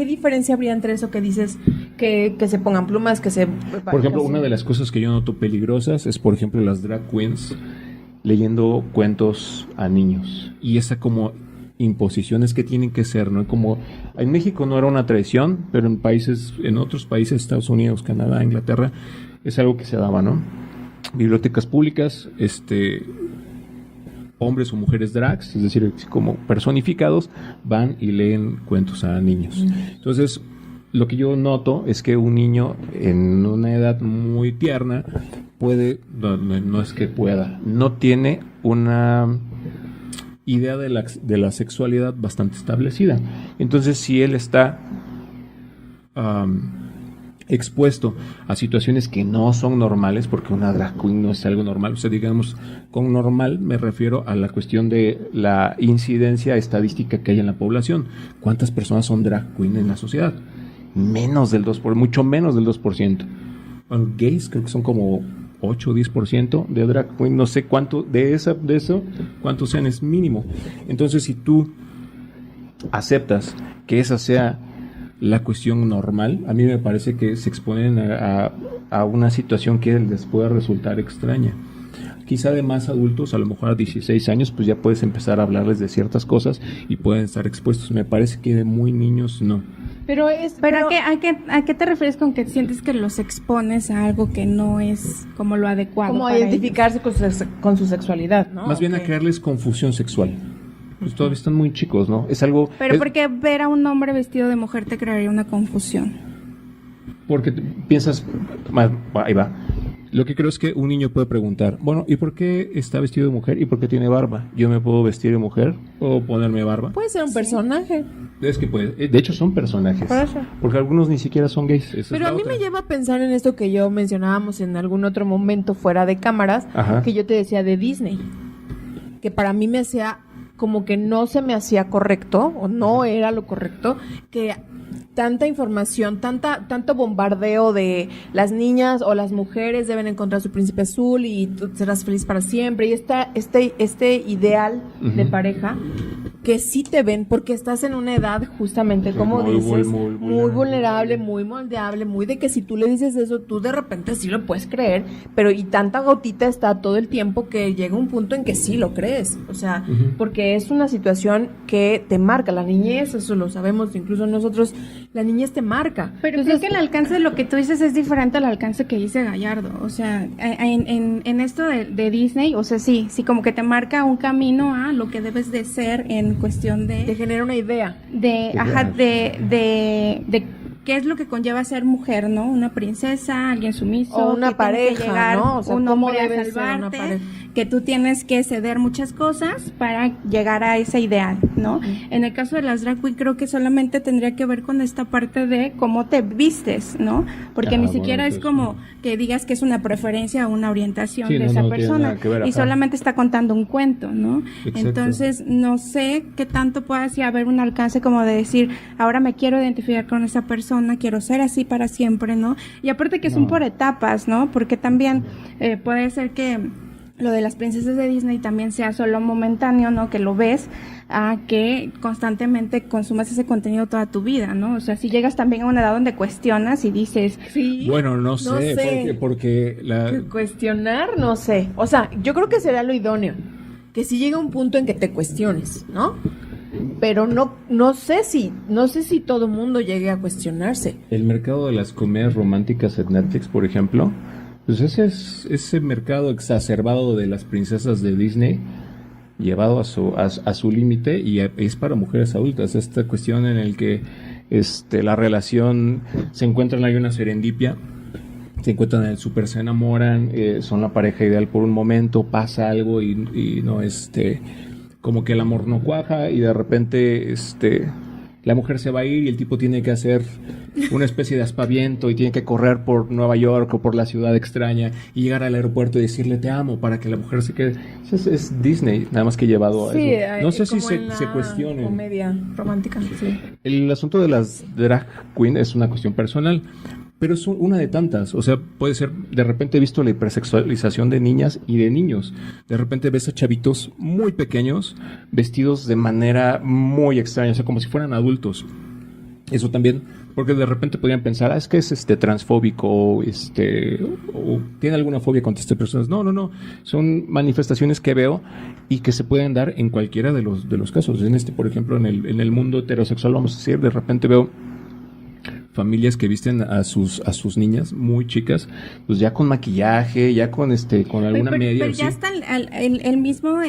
diferencia habría entre eso que dices que se pongan plumas, que se... Por ejemplo, una de las cosas que yo noto peligrosas es, por ejemplo, las drag queens leyendo cuentos a niños. Y esa como imposiciones que tienen que ser, ¿no? Como en México no era una tradición, pero en otros países, Estados Unidos, Canadá, Inglaterra, es algo que se daba, ¿no? Bibliotecas públicas, hombres o mujeres drags, es decir, como personificados, van y leen cuentos a niños. Entonces, lo que yo noto es que un niño en una edad muy tierna no es que pueda, no tiene una idea de la sexualidad bastante establecida. Entonces, si él está expuesto a situaciones que no son normales, porque una drag queen no es algo normal. O sea, digamos, con normal me refiero a la cuestión de la incidencia estadística que hay en la población. ¿Cuántas personas son drag queen en la sociedad? Menos del 2%, mucho menos del 2%. Bueno, gays creo que son como 8 o 10% de drag queen, no sé cuánto de eso, cuántos sean, es mínimo. Entonces, si tú aceptas que esa sea la cuestión normal, a mí me parece que se exponen a una situación que les puede resultar extraña. Quizá de más adultos, a lo mejor a 16 años, pues ya puedes empezar a hablarles de ciertas cosas y pueden estar expuestos. Me parece que de muy niños no. Pero ¿a qué te refieres con que sientes que los expones a algo que no es como lo adecuado? Como para identificarse con su sexualidad, ¿no? Más bien a crearles confusión sexual. Pues todavía están muy chicos, ¿no? Es algo... Pero porque ver a un hombre vestido de mujer te crearía una confusión. Porque piensas... Ahí va. Lo que creo es que un niño puede preguntar, bueno, ¿y por qué está vestido de mujer y por qué tiene barba? ¿Yo me puedo vestir de mujer o ponerme barba? Puede ser un personaje. Es que puede. De hecho, son personajes. Por eso. Porque algunos ni siquiera son gays. Esa Pero es a la mí otra. me lleva a pensar en esto que yo mencionábamos en algún otro momento fuera de cámaras, Ajá. que yo te decía de Disney, que para mí me hacía como que no se me hacía correcto o no era lo correcto que tanta información, tanto bombardeo de las niñas o las mujeres deben encontrar su príncipe azul y tú serás feliz para siempre, y este ideal de pareja que sí te ven porque estás en una edad justamente como Muy, dices, muy vulnerable, muy moldeable, muy de que si tú le dices eso, tú de repente sí lo puedes creer, pero y tanta gotita está todo el tiempo que llega un punto en que sí lo crees, o sea, porque es una situación que te marca, la niñez, eso lo sabemos, incluso nosotros, la niñez te marca. Pero Entonces, creo que el alcance de lo que tú dices es diferente al alcance que dice Gallardo. O sea, en esto de Disney, o sea, sí como que te marca un camino a lo que debes de ser en cuestión te de genera una idea. de qué es lo que conlleva ser mujer, ¿no? Una princesa, alguien sumiso, O una que tiene que pareja, llegar ¿no? O sea, un ¿cómo hombre a debe ser una salvarte, pareja? que tú tienes que ceder muchas cosas para llegar a ese ideal, ¿no? En el caso de las drag queen creo que solamente tendría que ver con esta parte de cómo te vistes, ¿no? Porque ni siquiera bueno, es como que digas que es una preferencia o una orientación Sí, de no, esa no tiene persona nada que ver, y ajá. solamente está contando un cuento, ¿no? Exacto. Entonces no sé qué tanto pueda así haber un alcance como de decir, ahora me quiero identificar con esa persona, quiero ser así para siempre, ¿no? Y aparte que son por etapas, ¿no? Porque también puede ser que lo de las princesas de Disney también sea solo momentáneo, ¿no? Que lo ves a que constantemente consumas ese contenido toda tu vida, ¿no? O sea, si llegas también a una edad donde cuestionas y dices, Sí. Bueno, no sé. Porque Cuestionar, no sé. O sea, yo creo que será lo idóneo. Que sí llega un punto en que te cuestiones, ¿no? Pero no sé si todo mundo llegue a cuestionarse. el mercado de las comedias románticas en Netflix, por ejemplo, pues ese mercado exacerbado de las princesas de Disney llevado a su límite, y es para mujeres adultas. Esta cuestión en el que la relación se encuentran, hay una serendipia, se encuentran en el súper, se enamoran, son la pareja ideal por un momento, pasa algo y no como que el amor no cuaja y de repente la mujer se va a ir y el tipo tiene que hacer una especie de aspaviento y tiene que correr por Nueva York o por la ciudad extraña y llegar al aeropuerto y decirle te amo para que la mujer se quede. Es Disney, nada más que llevado a Sí, eso. No sé si como en se la cuestionen. comedia romántica, sí. El asunto de las drag queen es una cuestión personal, pero es una de tantas. O sea, puede ser, de repente he visto la hipersexualización de niñas y de niños. De repente ves a chavitos muy pequeños vestidos de manera muy extraña, o sea, como si fueran adultos. Eso también, porque de repente podrían pensar, es que es transfóbico o tiene alguna fobia contra estas personas. No, son manifestaciones que veo y que se pueden dar en cualquiera de los casos. Por ejemplo, en el mundo heterosexual, vamos a decir, de repente veo familias que visten a sus niñas muy chicas, pues ya con maquillaje, ya con alguna media. Pero ya ¿sí? están el mismo,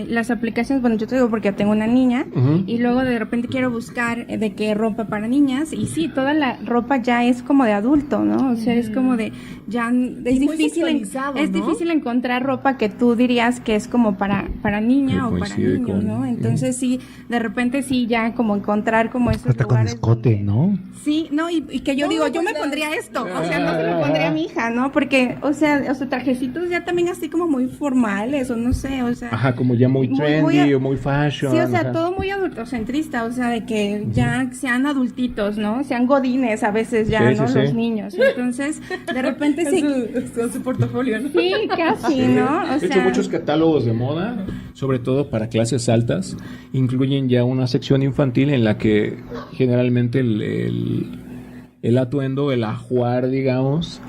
las aplicaciones, bueno, yo te digo porque tengo una niña, y luego de repente quiero buscar de qué ropa para niñas, y sí, toda la ropa ya es como de adulto, ¿no? O sea, es como de, ya es muy difícil, sexualizado, es ¿no? difícil encontrar ropa que tú dirías que es como para niña Que o para coincide niño, con- ¿no? Entonces sí, de repente sí, ya como encontrar como esos Hasta con lugares escote, donde- ¿no? Sí, No, y que yo digo, yo me pondría esto, o sea, no se lo pondría a mi hija, ¿no? Porque, o sea, trajecitos ya también así como muy formales, o no sé, o sea. Ajá, como ya muy trendy o muy fashion. Sí, o sea, ajá. todo muy adultocentrista, o sea, de que ya sean adultitos, ¿no? Sean godines a veces ya, Sí, ¿no? sí, Los sí. niños. Entonces, de repente sí. Es su portafolio, ¿no? Sí, casi, ¿no? O De hecho, sea, muchos catálogos de moda, sobre todo para clases altas, incluyen ya una sección infantil en la que generalmente el atuendo, el ajuar, digamos,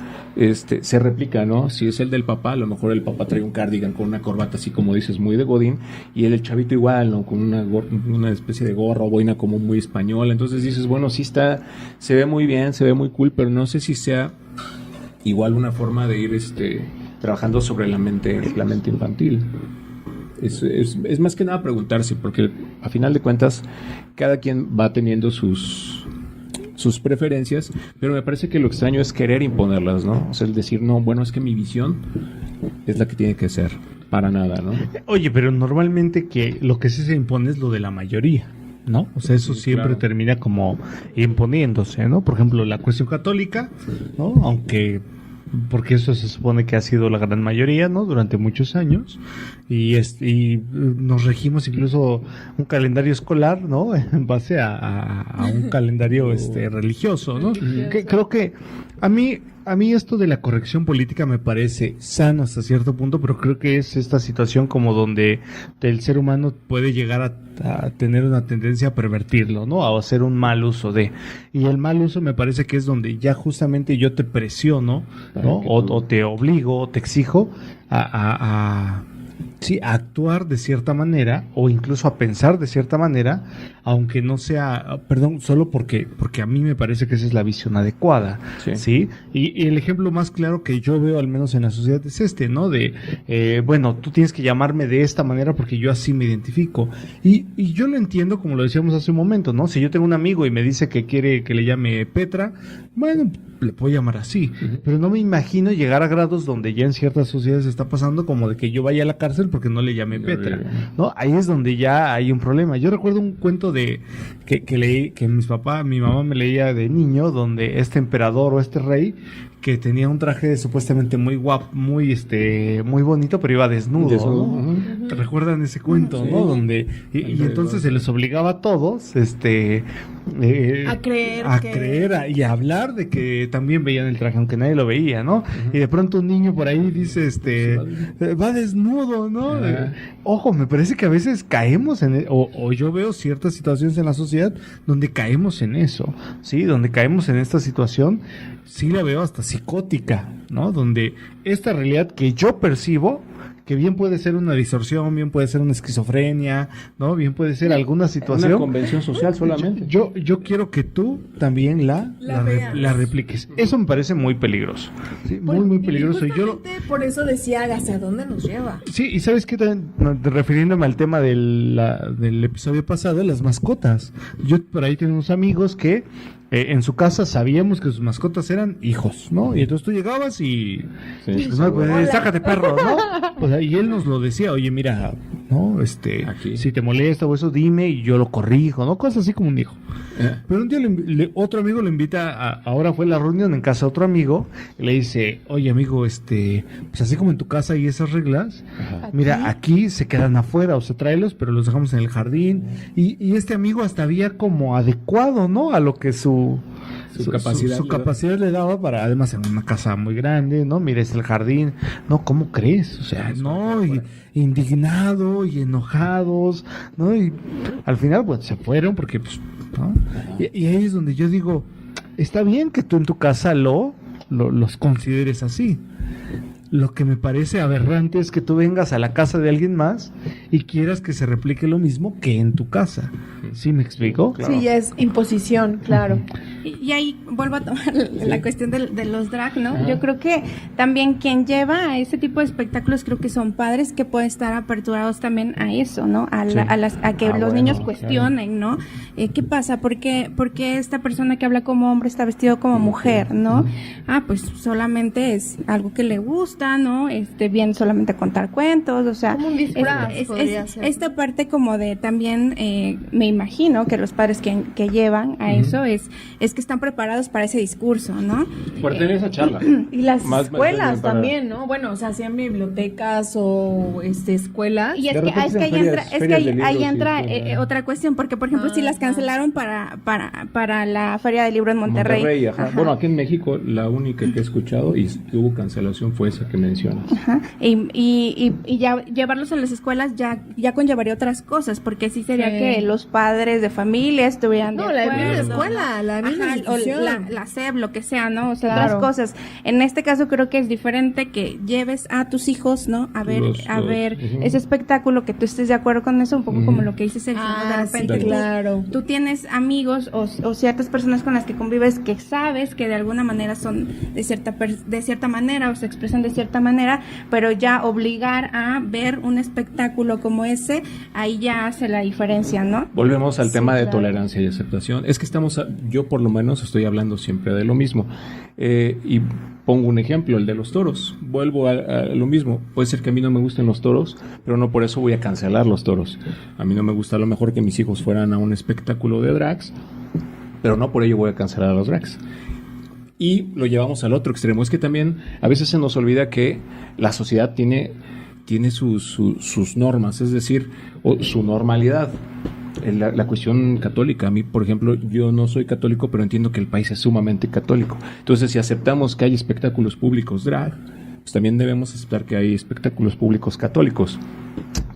se replica, ¿no? Si es el del papá, a lo mejor el papá trae un cardigan con una corbata así como dices, muy de godín, y el chavito igual, ¿no? Con una especie de gorra o boina como muy española. Entonces dices, bueno, sí está, se ve muy bien, se ve muy cool, pero no sé si sea igual una forma de ir trabajando sobre la mente infantil. Es más que nada preguntarse, porque a final de cuentas cada quien va teniendo sus preferencias, pero me parece que lo extraño es querer imponerlas, ¿no? O sea, el decir, no, bueno, es que mi visión es la que tiene que ser, para nada, ¿no? Oye, pero normalmente que lo que sí se impone es lo de la mayoría, ¿no? O sea, eso Sí, siempre claro. termina como imponiéndose, ¿no? Por ejemplo, la cuestión católica, ¿no? Aunque porque eso se supone que ha sido la gran mayoría, ¿no? Durante muchos años y nos regimos incluso un calendario escolar, ¿no? En base a un calendario religioso, ¿no? Que creo que a mí esto de la corrección política me parece sano hasta cierto punto, pero creo que es esta situación como donde el ser humano puede llegar a tener una tendencia a pervertirlo, ¿no? A hacer un mal uso de. Y el mal uso me parece que es donde ya justamente yo te presiono, ¿no? O te obligo, o te exijo a actuar de cierta manera o incluso a pensar de cierta manera, aunque no sea, perdón, solo porque a mí me parece que esa es la visión adecuada, ¿sí? Y el ejemplo más claro que yo veo, al menos en la sociedad, es ¿no? De, bueno, tú tienes que llamarme de esta manera porque yo así me identifico. Y yo lo entiendo, como lo decíamos hace un momento, ¿no? Si yo tengo un amigo y me dice que quiere que le llame Petra, bueno, le puedo llamar así, pero no me imagino llegar a grados donde ya en ciertas sociedades está pasando como de que yo vaya a la cárcel porque no le llame Petra, ¿no? Ahí es donde ya hay un problema. Yo recuerdo un cuento de que leí, que mi mamá me leía de niño, donde este emperador o este rey que tenía un traje supuestamente muy guapo, muy bonito, pero iba desnudo, ¿no? ¿Recuerdan ese cuento, no? Donde y entonces se les obligaba a todos a creer y a hablar de que también veían el traje, aunque nadie lo veía, ¿no? Y de pronto un niño por ahí dice, va desnudo, ¿no? Ojo, me parece que a veces caemos o yo veo ciertas situaciones en la sociedad donde caemos en eso, ¿sí? Donde caemos en esta situación, sí la veo hasta psicótica, ¿no? Donde esta realidad que yo percibo, que bien puede ser una distorsión, bien puede ser una esquizofrenia, ¿no? Bien puede ser alguna situación. Una convención social solamente. Yo quiero que tú también la repliques. Eso me parece muy peligroso. ¿Sí? Muy peligroso. Y por eso decía, ¿hacia dónde nos lleva? Sí, y ¿sabes qué? Refiriéndome al tema del episodio pasado, las mascotas. Yo por ahí tengo unos amigos que en su casa sabíamos que sus mascotas eran hijos, ¿no? Y entonces tú llegabas y pues, no, pues, sácate perro, ¿no? Pues, y él nos lo decía, oye, mira, ¿no? Aquí. Si te molesta o eso, dime y yo lo corrijo, ¿no? Cosas así como un hijo. Pero un día otro amigo lo invita ahora fue la reunión en casa de otro amigo, y le dice, oye amigo, pues así como en tu casa hay esas reglas, mira, aquí se quedan afuera, o sea, tráelos, pero los dejamos en el jardín, y este amigo hasta había como adecuado, ¿no? A lo que su capacidad le daba para, además en una casa muy grande, ¿no? Mira, es el jardín, no, ¿cómo crees? O sea, no, indignado y enojados, ¿no? Y al final, pues, se fueron porque, pues, ¿no? Y ahí es donde yo digo, está bien que tú en tu casa los consideres así. Lo que me parece aberrante es que tú vengas a la casa de alguien más y quieras que se replique lo mismo que en tu casa. ¿Sí me explico? Claro. Sí, es imposición, claro. Y ahí vuelvo a tomar la cuestión de los drag, ¿no? Yo creo que también quien lleva a ese tipo de espectáculos creo que son padres que pueden estar aperturados también a eso, ¿no? A que los niños cuestionen, ¿no? ¿Qué pasa? ¿Por qué esta persona que habla como hombre está vestido como mujer, ¿no? Pues solamente es algo que le gusta, ¿no? Viene solamente a contar cuentos, o sea, como un disfraz, podría ser. esta parte como de también, me imagino que los padres que llevan a eso es que están preparados para ese discurso, ¿no? Para tener esa charla. Y las Más escuelas para- también, ¿no? Bueno, o sea, hacían bibliotecas o escuelas. Y es De que, repente es que ahí hacen entra, ferias- es que ferias de ahí libros y entra todo, otra cuestión, porque por ejemplo, si las Ajá. cancelaron para la Feria del Libro en Monterrey. Ajá. Ajá. Bueno, aquí en México la única que he escuchado y que hubo cancelación fue esa que mencionas. Ajá. Y ya llevarlos a las escuelas ya conllevaría otras cosas, porque sí sería Sí. que los padres de familia estuvieran No, de la acuerdo, misma ¿no? escuela, la misma Ajá, o institución. la SEP, lo que sea, ¿no? O sea, Claro. otras cosas. En este caso creo que es diferente que lleves a tus hijos, ¿no? A ver Ujú. ese espectáculo, que tú estés de acuerdo con eso, un poco Ujú. como lo que dices, Sergio, ¿no? De Ah, repente sí, tú- claro. tú tienes amigos o ciertas personas con las que convives que sabes que de alguna manera son de cierta manera o se expresan de cierta manera, pero ya obligar a ver un espectáculo como ese, ahí ya hace la diferencia, ¿no? Volvemos al Sí, tema de claro. tolerancia y aceptación. Es que yo por lo menos estoy hablando siempre de lo mismo. Y pongo un ejemplo, el de los toros. Vuelvo a lo mismo. Puede ser que a mí no me gusten los toros, pero no por eso voy a cancelar los toros. A mí no me gusta a lo mejor que mis hijos fueran a un espectáculo de drags, pero no por ello voy a cancelar a los drags. Y lo llevamos al otro extremo. Es que también a veces se nos olvida que la sociedad tiene sus normas, es decir, su normalidad. La cuestión católica, a mí, por ejemplo, yo no soy católico, pero entiendo que el país es sumamente católico. Entonces, si aceptamos que hay espectáculos públicos drag, pues también debemos aceptar que hay espectáculos públicos católicos.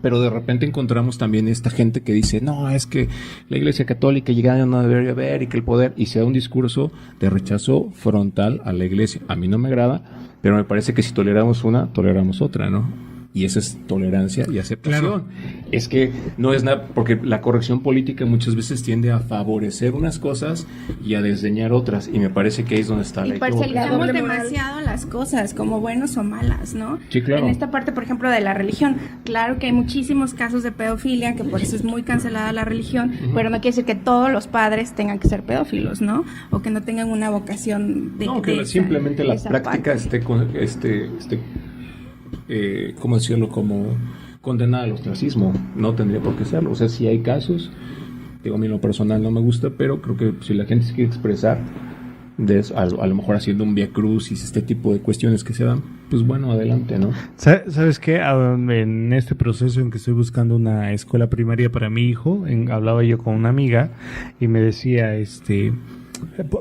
Pero de repente encontramos también esta gente que dice, no, es que la Iglesia Católica ya no debería haber y que el poder, y se da un discurso de rechazo frontal a la Iglesia. A mí no me agrada, pero me parece que si toleramos una, toleramos otra, ¿no? Y esa es tolerancia y aceptación. Es que no es nada, porque la corrección política muchas veces tiende a favorecer unas cosas y a desdeñar otras, y me parece que ahí es donde está la Y equivocación. parcializamos doble moral. demasiado las cosas, como buenos o malas, ¿no? Sí, claro. En esta parte, por ejemplo, de la religión, claro que hay muchísimos casos de pedofilia, que por eso es muy cancelada la religión, pero no quiere decir que todos los padres tengan que ser pedófilos, ¿no? O que no tengan una vocación de No, que de esa- simplemente la esa práctica parte. ¿cómo decirlo? Como condenada al ostracismo. No tendría por qué serlo. O sea, si hay casos, digo, a mí en lo personal no me gusta, pero creo que si la gente se quiere expresar de eso, a lo mejor haciendo un vía crucis, este tipo de cuestiones que se dan, pues bueno, adelante, ¿no? ¿Sabes qué? En este proceso en que estoy buscando una escuela primaria para mi hijo, hablaba yo con una amiga y me decía,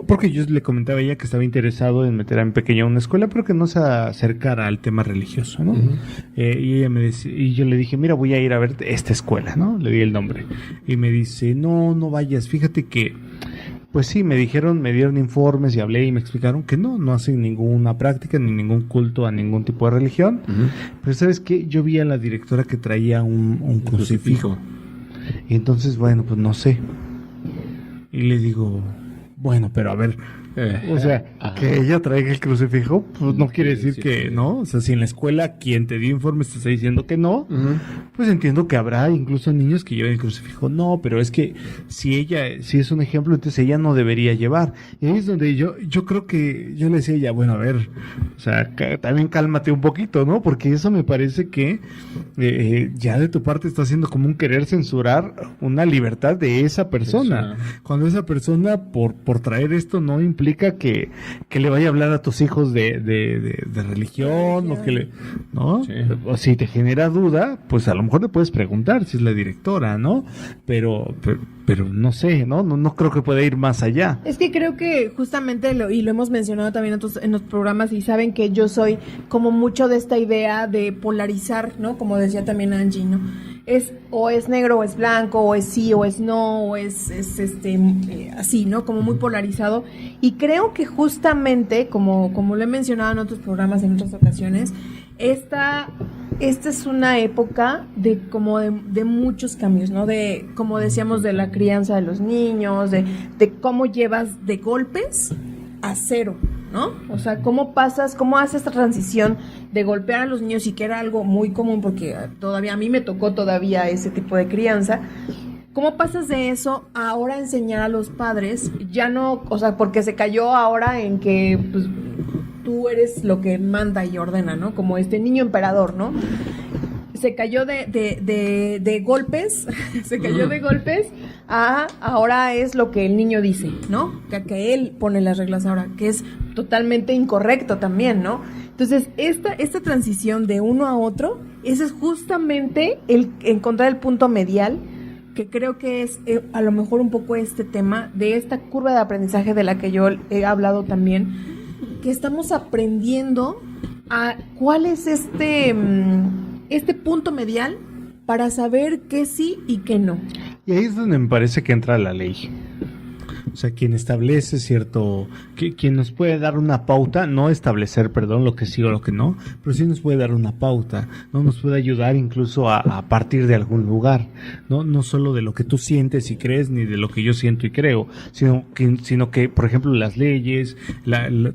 porque yo le comentaba a ella que estaba interesado en meter a mi pequeño a una escuela, pero que no se acercara al tema religioso, ¿no? Ujú. Y ella me decía, y yo le dije, mira, voy a ir a ver esta escuela, ¿no? Le di el nombre. Y me dice, no vayas, fíjate que, pues sí, me dieron informes y hablé y me explicaron que no hacen ninguna práctica ni ningún culto a ningún tipo de religión. Pero ¿sabes qué? Yo vi a la directora que traía un crucifijo. Y entonces, bueno, pues no sé. Y le digo, bueno, pero a ver, o sea, Ajá. que ella traiga el crucifijo, pues no quiere decir Sí, que sí. no. O sea, si en la escuela quien te dio informes te está diciendo que no, pues entiendo que habrá incluso niños que lleven el crucifijo. No, pero es que si es un ejemplo, entonces ella no debería llevar. Y ahí es donde yo creo que yo le decía a ella, bueno, a ver, o sea, también cálmate un poquito, ¿no? Porque eso me parece que ya de tu parte está haciendo como un querer censurar una libertad de esa persona. Cuando esa persona, por traer esto, no implica que le vaya a hablar a tus hijos de religión, o que le, ¿no? Sí. O si te genera duda, pues a lo mejor le puedes preguntar si es la directora, ¿no? Pero no sé, no creo que pueda ir más allá. Es que creo que justamente y lo hemos mencionado también en los programas, y saben que yo soy como mucho de esta idea de polarizar, ¿no? Como decía también Angie, ¿no? O es negro o es blanco, o es sí o es no, o es así, ¿no? Como muy polarizado. Y creo que justamente, como lo he mencionado en otros programas en otras ocasiones, esta es una época de muchos cambios, ¿no? De, como decíamos, de la crianza de los niños, de cómo llevas de golpes a cero, ¿no? O sea, cómo haces esta transición de golpear a los niños, y que era algo muy común, porque todavía a mí me tocó todavía ese tipo de crianza. ¿Cómo pasas de eso a ahora enseñar a los padres? Ya no, o sea, porque se cayó ahora en que, pues, tú eres lo que manda y ordena, ¿no? Como este niño emperador, ¿no? se cayó de golpes, se cayó de golpes a ahora es lo que el niño dice, ¿no? Que él pone las reglas ahora, que es totalmente incorrecto también, ¿no? Entonces, esta transición de uno a otro, ese es justamente el encontrar el punto medial, que creo que es a lo mejor un poco este tema de esta curva de aprendizaje de la que yo he hablado también, que estamos aprendiendo a cuál es este punto medial para saber qué sí y qué no. Y ahí es donde me parece que entra la ley. O sea, quien establece cierto, quien nos puede dar una pauta, no establecer, perdón, lo que sí o lo que no, pero sí nos puede dar una pauta, no nos puede ayudar incluso a partir de algún lugar, no solo de lo que tú sientes y crees, ni de lo que yo siento y creo, sino que por ejemplo, las leyes,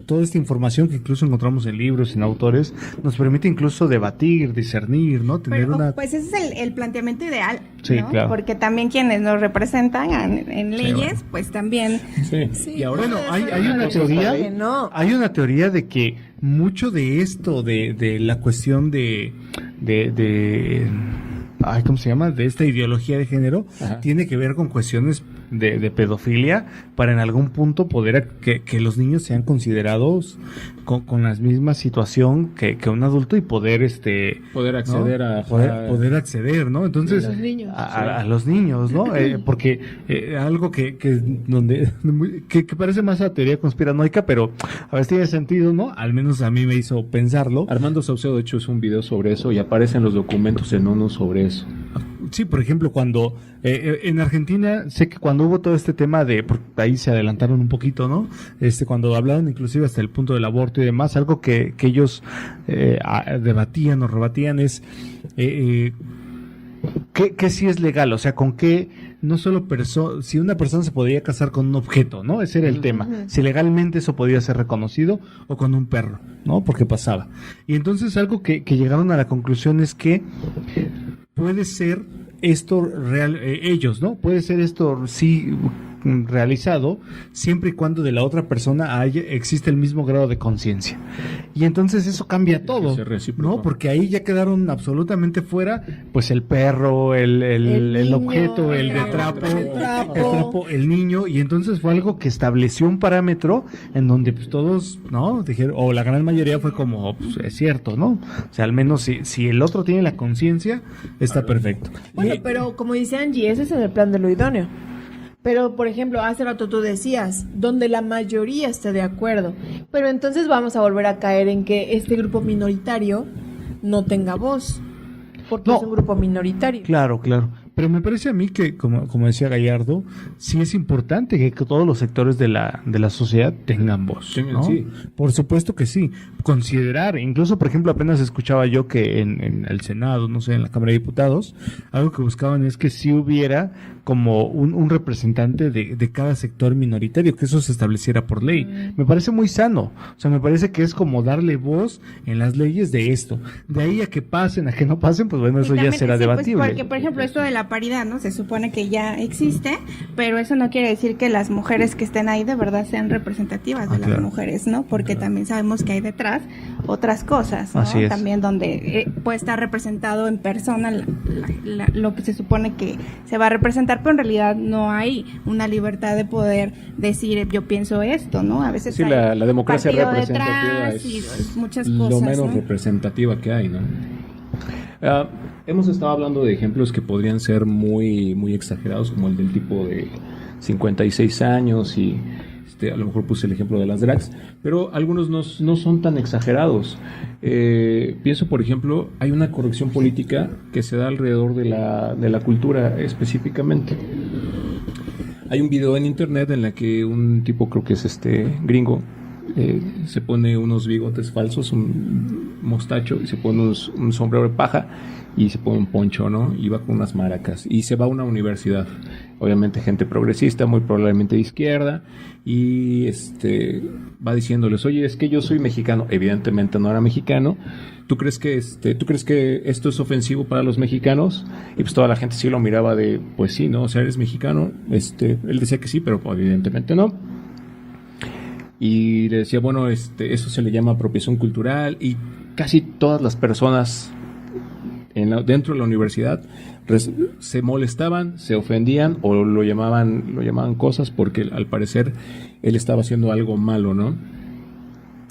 toda esta información que incluso encontramos en libros, en autores, nos permite incluso debatir, discernir, ¿no? Tener pero, pues ese es el planteamiento ideal, sí, ¿no? claro. Porque también quienes nos representan en leyes, sí, bueno. pues también. Sí. Y ahora hay una teoría de que mucho de esto, de la cuestión de ¿cómo se llama? De esta ideología de género, ajá, tiene que ver con cuestiones de pedofilia, para en algún punto poder que los niños sean considerados con la misma situación que un adulto y poder poder acceder, ¿no? poder acceder, ¿no? Entonces a los niños, ¿no? Porque algo que parece más a teoría conspiranoica, pero a veces tiene sentido, ¿no? Al menos a mí me hizo pensarlo. Armando Saucedo de hecho hizo un video sobre eso y aparecen los documentos en ONU sobre eso. Sí, por ejemplo, cuando en Argentina, sé que cuando hubo todo este tema porque ahí se adelantaron un poquito, ¿no? Cuando hablaron inclusive hasta el punto del aborto y demás, algo que ellos debatían o rebatían es ¿qué sí es legal? O sea, con qué no solo si una persona se podía casar con un objeto, ¿no? Ese era el tema. Si legalmente eso podía ser reconocido o con un perro, ¿no? Porque pasaba. Y entonces algo que llegaron a la conclusión es que puede ser esto real, ellos, ¿no? Puede ser esto sí realizado siempre y cuando de la otra persona existe el mismo grado de conciencia. Y entonces eso cambia todo, ¿no? Porque ahí ya quedaron absolutamente fuera, pues el perro, el niño, objeto, el trapo, el niño, y entonces fue algo que estableció un parámetro en donde pues todos, ¿no? Dijeron, o la gran mayoría fue como, pues es cierto, ¿no? O sea, al menos si el otro tiene la conciencia, está perfecto. Bueno, pero como dice Angie, ese es en el plan de lo idóneo. Pero, por ejemplo, hace rato tú decías, donde la mayoría esté de acuerdo. Pero entonces vamos a volver a caer en que este grupo minoritario no tenga voz. Porque es un grupo minoritario. Claro. Pero me parece a mí que, como decía Gallardo, sí es importante que todos los sectores de la sociedad tengan voz, ¿no? Sí. Por supuesto que sí. Considerar, incluso, por ejemplo, apenas escuchaba yo que en el Senado, no sé, en la Cámara de Diputados, algo que buscaban es que sí hubiera como un representante de cada sector minoritario, que eso se estableciera por ley. Me parece muy sano. O sea, me parece que es como darle voz en las leyes de esto. De ahí a que pasen, a que no pasen, pues bueno, eso ya será debatible. Pues porque, por ejemplo, esto de la paridad, ¿no? Se supone que ya existe, pero eso no quiere decir que las mujeres que estén ahí de verdad sean representativas de las mujeres, ¿no? Porque también sabemos que hay detrás otras cosas, ¿no? Así es. También donde puede estar representado en persona lo que se supone que se va a representar, pero en realidad no hay una libertad de poder decir yo pienso esto, ¿no? A veces sí, hay la democracia representativa es muchas lo cosas, menos, ¿no?, representativa que hay, ¿no? Hemos estado hablando de ejemplos que podrían ser muy, muy exagerados, como el del tipo de 56 años y a lo mejor puse el ejemplo de las drags, pero algunos no son tan exagerados. Pienso, por ejemplo, hay una corrección política que se da alrededor de la cultura específicamente. Hay un video en internet en la que un tipo, creo que es gringo, se pone unos bigotes falsos, un mostacho, y se pone un sombrero de paja y se pone un poncho, ¿no? Y va con unas maracas y se va a una universidad, obviamente gente progresista, muy probablemente de izquierda, y va diciéndoles, oye, es que yo soy mexicano. Evidentemente no era mexicano. ¿Tú crees que esto es ofensivo para los mexicanos? Y pues toda la gente sí lo miraba de, pues sí, ¿no? O sea, eres mexicano. Él decía que sí, pero evidentemente no. Y le decía, bueno, eso se le llama apropiación cultural, y casi todas las personas dentro de la universidad se molestaban, se ofendían o lo llamaban cosas porque al parecer él estaba haciendo algo malo, ¿no?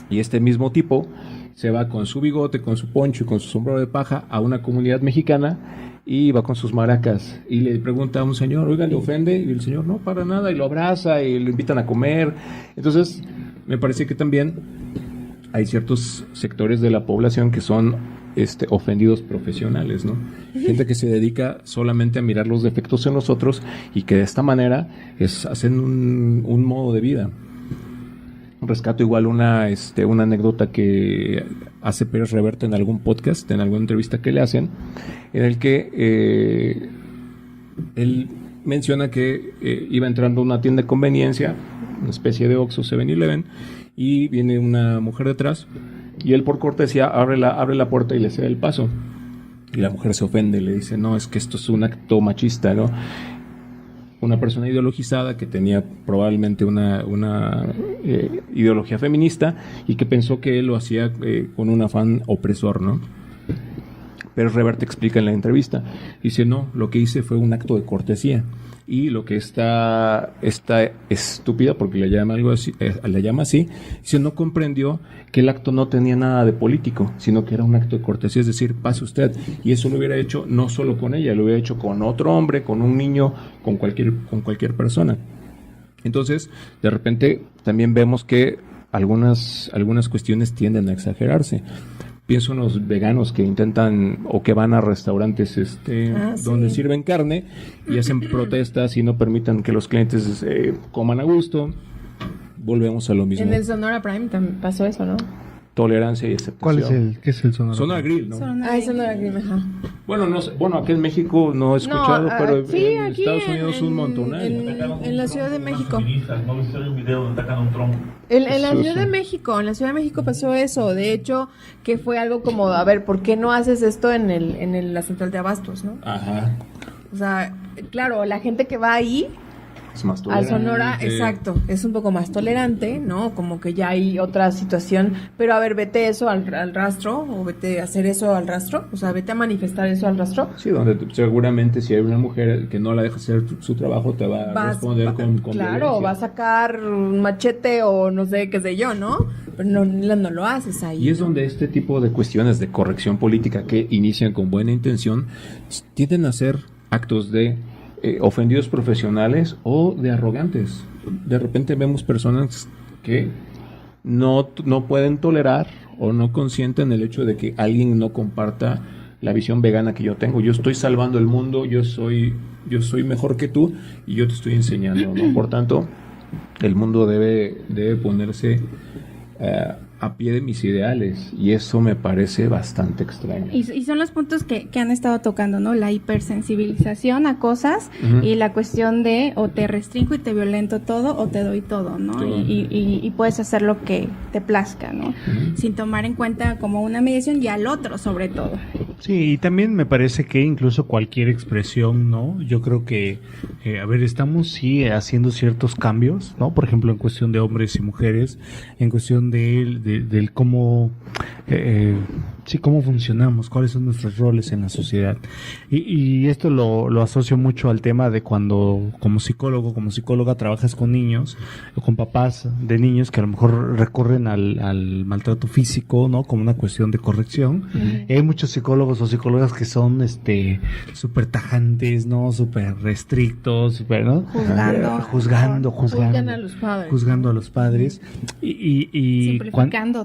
Y este mismo tipo se va con su bigote, con su poncho y con su sombrero de paja a una comunidad mexicana y va con sus maracas y le pregunta a un señor, oiga, ¿le ofende? Y el señor, no, para nada, y lo abraza y lo invitan a comer. Entonces, me parece que también hay ciertos sectores de la población que son ofendidos profesionales, ¿no? Gente que se dedica solamente a mirar los defectos en los otros y que de esta manera hacen un modo de vida. Rescato igual una anécdota que hace Pérez Reverte en algún podcast, en alguna entrevista que le hacen, en el que él menciona que iba entrando a una tienda de conveniencia, una especie de Oxxo 7-Eleven, y viene una mujer detrás, y él por cortesía abre la puerta y le cede el paso. Y la mujer se ofende, le dice, no, es que esto es un acto machista, ¿no? Una persona ideologizada que tenía probablemente una ideología feminista y que pensó que él lo hacía con un afán opresor, ¿no? Pero Reverte explica en la entrevista, dice, no, lo que hice fue un acto de cortesía. Y lo que esta estúpida, porque le llama así, dice, no comprendió que el acto no tenía nada de político, sino que era un acto de cortesía, es decir, pase usted. Y eso lo hubiera hecho no solo con ella, lo hubiera hecho con otro hombre, con un niño, con cualquier persona. Entonces, de repente, también vemos que algunas cuestiones tienden a exagerarse. Pienso en los veganos que intentan o que van a restaurantes donde sirven carne y hacen protestas y no permitan que los clientes coman a gusto. Volvemos a lo mismo. En el Sonora Prime también pasó eso, ¿no? Tolerancia y aceptación. ¿Qué es el Sonora? Sonora Grill, ¿no? Sonora Grill, ajá. Bueno, no sé, aquí en México no he escuchado, pero sí, en aquí Estados Unidos un montón. En la Ciudad de México. No viste un video donde atacan a un tronco. En la Ciudad de México pasó eso. De hecho, que fue algo como, a ver, ¿por qué no haces esto en la central de abastos, no? Ajá. O sea, claro, la gente que va ahí Es más al tolerante. Sonora, exacto, es un poco más tolerante, ¿no? Como que ya hay otra situación, pero a ver, vete eso al rastro, o vete a hacer eso al rastro, o sea, vete a manifestar eso al rastro. Sí, donde seguramente si hay una mujer que no la deja hacer su trabajo, te va a responder con claro, violencia. va a sacar un machete o no sé, qué sé yo, ¿no? Pero no lo haces ahí. Y es donde este tipo de cuestiones de corrección política que inician con buena intención tienden a ser actos de ofendidos profesionales o de arrogantes. De repente vemos personas que no pueden tolerar o no consienten el hecho de que alguien no comparta la visión vegana que yo tengo. Yo estoy salvando el mundo, yo soy mejor que tú y yo te estoy enseñando, ¿no? Por tanto, el mundo debe ponerse a pie de mis ideales, y eso me parece bastante extraño. Y son los puntos que han estado tocando, ¿no? La hipersensibilización a cosas y la cuestión de o te restringo y te violento todo o te doy todo, ¿no? Y puedes hacer lo que te plazca, ¿no? Sin tomar en cuenta como una mediación y al otro sobre todo. Sí, y también me parece que incluso cualquier expresión, ¿no? Yo creo que, estamos sí haciendo ciertos cambios, ¿no? Por ejemplo, en cuestión de hombres y mujeres, en cuestión del cómo, cómo funcionamos, cuáles son nuestros roles en la sociedad. Y esto lo asocio mucho al tema de cuando como psicóloga trabajas con niños o con papás de niños que a lo mejor recurren al maltrato físico, ¿no? Como una cuestión de corrección. Hay muchos psicólogos o psicólogas que son súper tajantes, ¿no? Súper restrictos, súper, ¿no? Juzgando a los padres. Y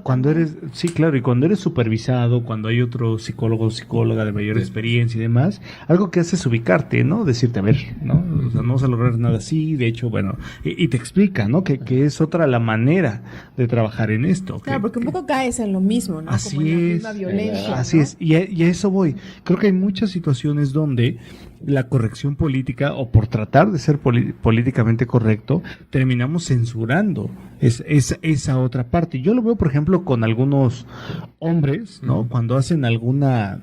cuando eres, sí, claro, y cuando eres supervisado, cuando hay otro psicólogo o psicóloga de mayor experiencia y demás, algo que hace es ubicarte, ¿no? Decirte, a ver, ¿no? O sea, no vas a lograr nada así, de hecho, bueno, y te explica, ¿no? Que es otra la manera de trabajar en esto. Claro, porque un poco caes en lo mismo, ¿no? Así como en la es, misma violencia, así ¿no? es, y a eso voy. Creo que hay muchas situaciones donde la corrección política, o por tratar de ser políticamente correcto, terminamos censurando esa otra parte. Yo lo veo, por ejemplo, con algunos hombres, ¿no? Cuando hacen hay una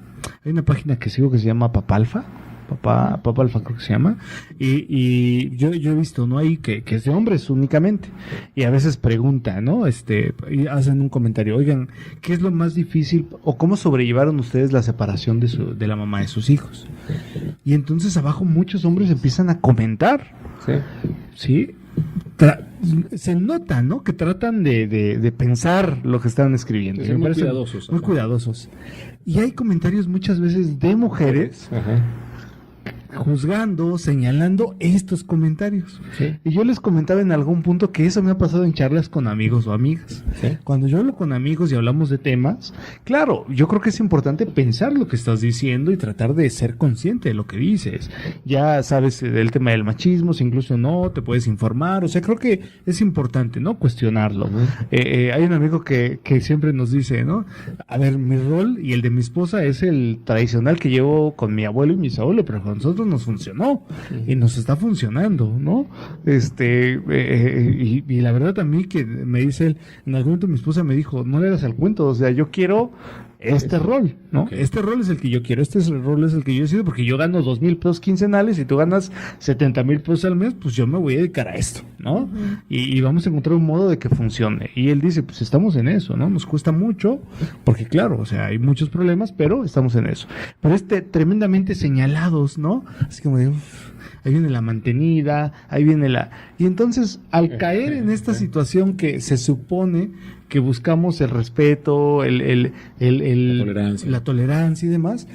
página que sigo que se llama Papalfa, Papá Alfa creo que se llama, y yo he visto, ¿no? Ahí que es de hombres únicamente, y a veces pregunta, ¿no? Y hacen un comentario, oigan, ¿qué es lo más difícil, o cómo sobrellevaron ustedes la separación de la mamá de sus hijos? Y entonces abajo muchos hombres empiezan a comentar, ¿sí? Se nota, ¿no? Que tratan de pensar lo que están escribiendo. Sí, muy cuidadosos. Muy cuidadosos. Y hay comentarios muchas veces de mujeres juzgando, señalando estos comentarios. Sí. Y yo les comentaba en algún punto que eso me ha pasado en charlas con amigos o amigas. Sí. Cuando yo hablo con amigos y hablamos de temas, claro, yo creo que es importante pensar lo que estás diciendo y tratar de ser consciente de lo que dices. Ya sabes del tema del machismo, si incluso no, te puedes informar, o sea, creo que es importante, ¿no? Cuestionarlo. Hay un amigo que siempre nos dice, ¿no? A ver, mi rol y el de mi esposa es el tradicional que llevo con mi abuelo y mis abuelos, pero con nosotros nos funcionó y nos está funcionando, ¿no? Y la verdad también que me dice él, en algún momento mi esposa me dijo, no le das al cuento, o sea, yo quiero este rol, ¿no? Okay. Este rol es el que yo quiero, rol es el que yo decido, porque yo gano 2,000 pesos quincenales y tú ganas 70,000 pesos al mes, pues yo me voy a dedicar a esto, ¿no? Y vamos a encontrar un modo de que funcione. Y él dice, pues estamos en eso, ¿no? Nos cuesta mucho, porque claro, o sea, hay muchos problemas, pero estamos en eso. Pero tremendamente señalados, ¿no? Así como de, ahí viene la mantenida, ahí viene la... Y entonces, al caer en esta situación que se supone que buscamos el respeto, la tolerancia y demás,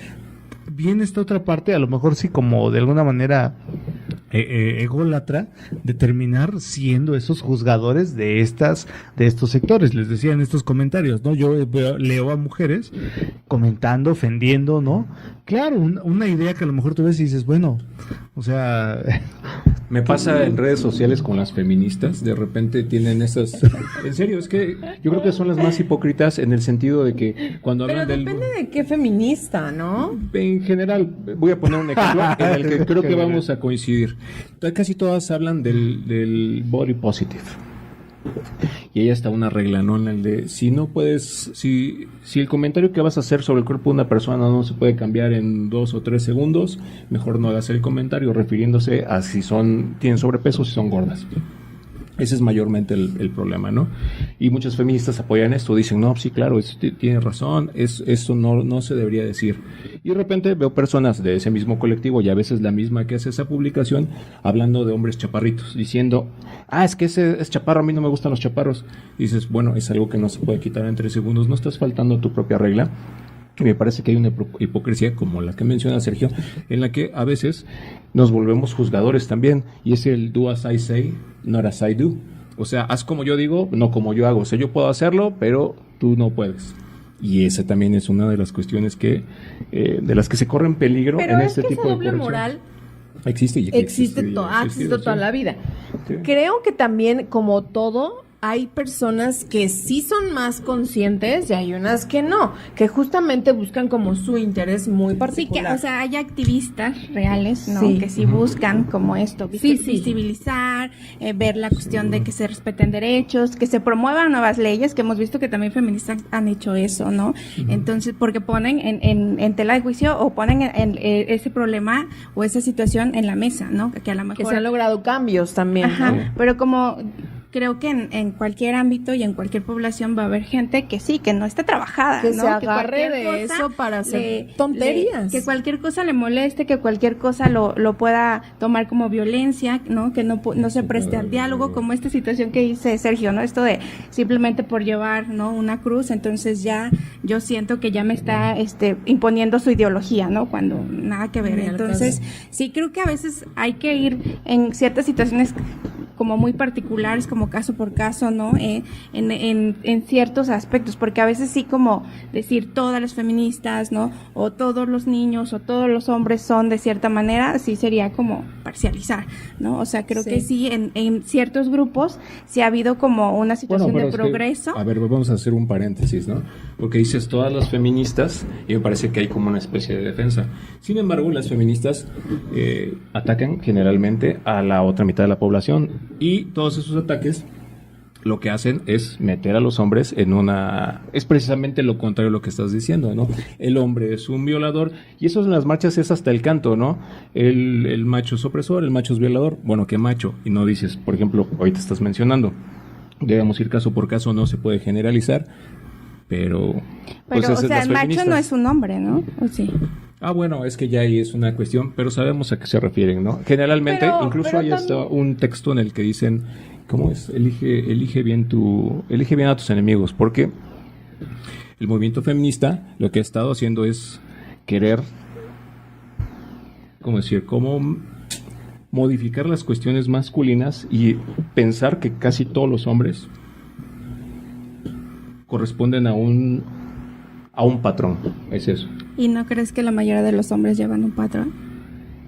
viene esta otra parte, a lo mejor sí como de alguna manera ególatra, de terminar siendo esos juzgadores de estos sectores. Les decía en estos comentarios, ¿no? Yo leo a mujeres comentando, ofendiendo, ¿no? Claro, una idea que a lo mejor tú ves y dices, bueno, o sea... Me pasa en redes sociales con las feministas, de repente tienen esas... En serio, es que yo creo que son las más hipócritas en el sentido de que cuando Pero hablan depende de qué feminista, ¿no? En general, voy a poner un ejemplo en el que creo que vamos a coincidir. Casi todas hablan del body positive. Y ahí está una regla, ¿no? En el de si no puedes, si el comentario que vas a hacer sobre el cuerpo de una persona no se puede cambiar en 2 o 3 segundos, mejor no hagas el comentario refiriéndose a si tienen sobrepeso o si son gordas. Ese es mayormente el problema, ¿no? Y muchas feministas apoyan esto, dicen, no, sí, claro, tiene razón, esto no se debería decir. Y de repente veo personas de ese mismo colectivo, y a veces la misma que hace esa publicación, hablando de hombres chaparritos, diciendo, es que ese es chaparro, a mí no me gustan los chaparros. Y dices, bueno, es algo que no se puede quitar en 3 segundos, no estás faltando a tu propia regla. Y me parece que hay una hipocresía como la que menciona Sergio, en la que a veces nos volvemos juzgadores también, y es el do as I say, not as I do. O sea, haz como yo digo, no como yo hago. O sea, yo puedo hacerlo, pero tú no puedes. Y esa también es una de las cuestiones de las que se corren peligro pero en es este que tipo esa de doble corrección. moral Existe existe toda la vida. Sí. Creo que también, como todo, hay personas que sí son más conscientes y hay unas que no, que justamente buscan como su interés muy Sí, particular. que, o sea, hay activistas reales, ¿no? Sí. Que sí buscan como esto, Sí. visibilizar, ver la cuestión de que se respeten derechos, que se promuevan nuevas leyes, que hemos visto que también feministas han hecho eso, ¿no? Entonces, porque ponen en tela de juicio o ponen ese problema o esa situación en la mesa, ¿no? Que a lo mejor... que se han logrado cambios también. Ajá, ¿no? pero como creo que en cualquier ámbito y en cualquier población va a haber gente que sí, que no esté trabajada, Que ¿no? se agarre cualquier de cosa eso para hacer tonterías. que cualquier cosa le moleste, que cualquier cosa lo pueda tomar como violencia, ¿no? Que no se preste al diálogo, como esta situación que dice Sergio, ¿no? Esto de simplemente por llevar, ¿no? Una cruz, entonces ya yo siento que ya me está imponiendo su ideología, ¿no? Cuando nada que ver. Entonces, sí creo que a veces hay que ir en ciertas situaciones como muy particulares, como caso por caso, ¿no? En ciertos aspectos, porque a veces sí como decir todas las feministas, ¿no? O todos los niños o todos los hombres son de cierta manera, sí sería como parcializar, ¿no? O sea, creo que sí, en ciertos grupos sí ha habido como una situación de progreso. A ver, vamos a hacer un paréntesis, ¿no? Porque dices todas las feministas y me parece que hay como una especie de defensa. Sin embargo, las feministas atacan generalmente a la otra mitad de la población y todos esos ataques lo que hacen es meter a los hombres en una... Es precisamente lo contrario a lo que estás diciendo, ¿no? El hombre es un violador, y eso en las marchas es hasta el canto, ¿no? El macho es opresor, el macho es violador. Bueno, ¿qué macho? Y no dices, por ejemplo, ahorita estás mencionando, debemos ir caso por caso, no se puede generalizar, pero pues, o sea, el macho no es un hombre, ¿no? ¿O sí? Bueno, es que ya ahí es una cuestión, pero sabemos a qué se refieren, ¿no? Generalmente, incluso hay hasta un texto en el que dicen, ¿cómo es? Elige bien a tus enemigos, porque el movimiento feminista lo que ha estado haciendo es querer, cómo modificar las cuestiones masculinas y pensar que casi todos los hombres corresponden a un patrón. Es eso. ¿Y no crees que la mayoría de los hombres llevan un patrón?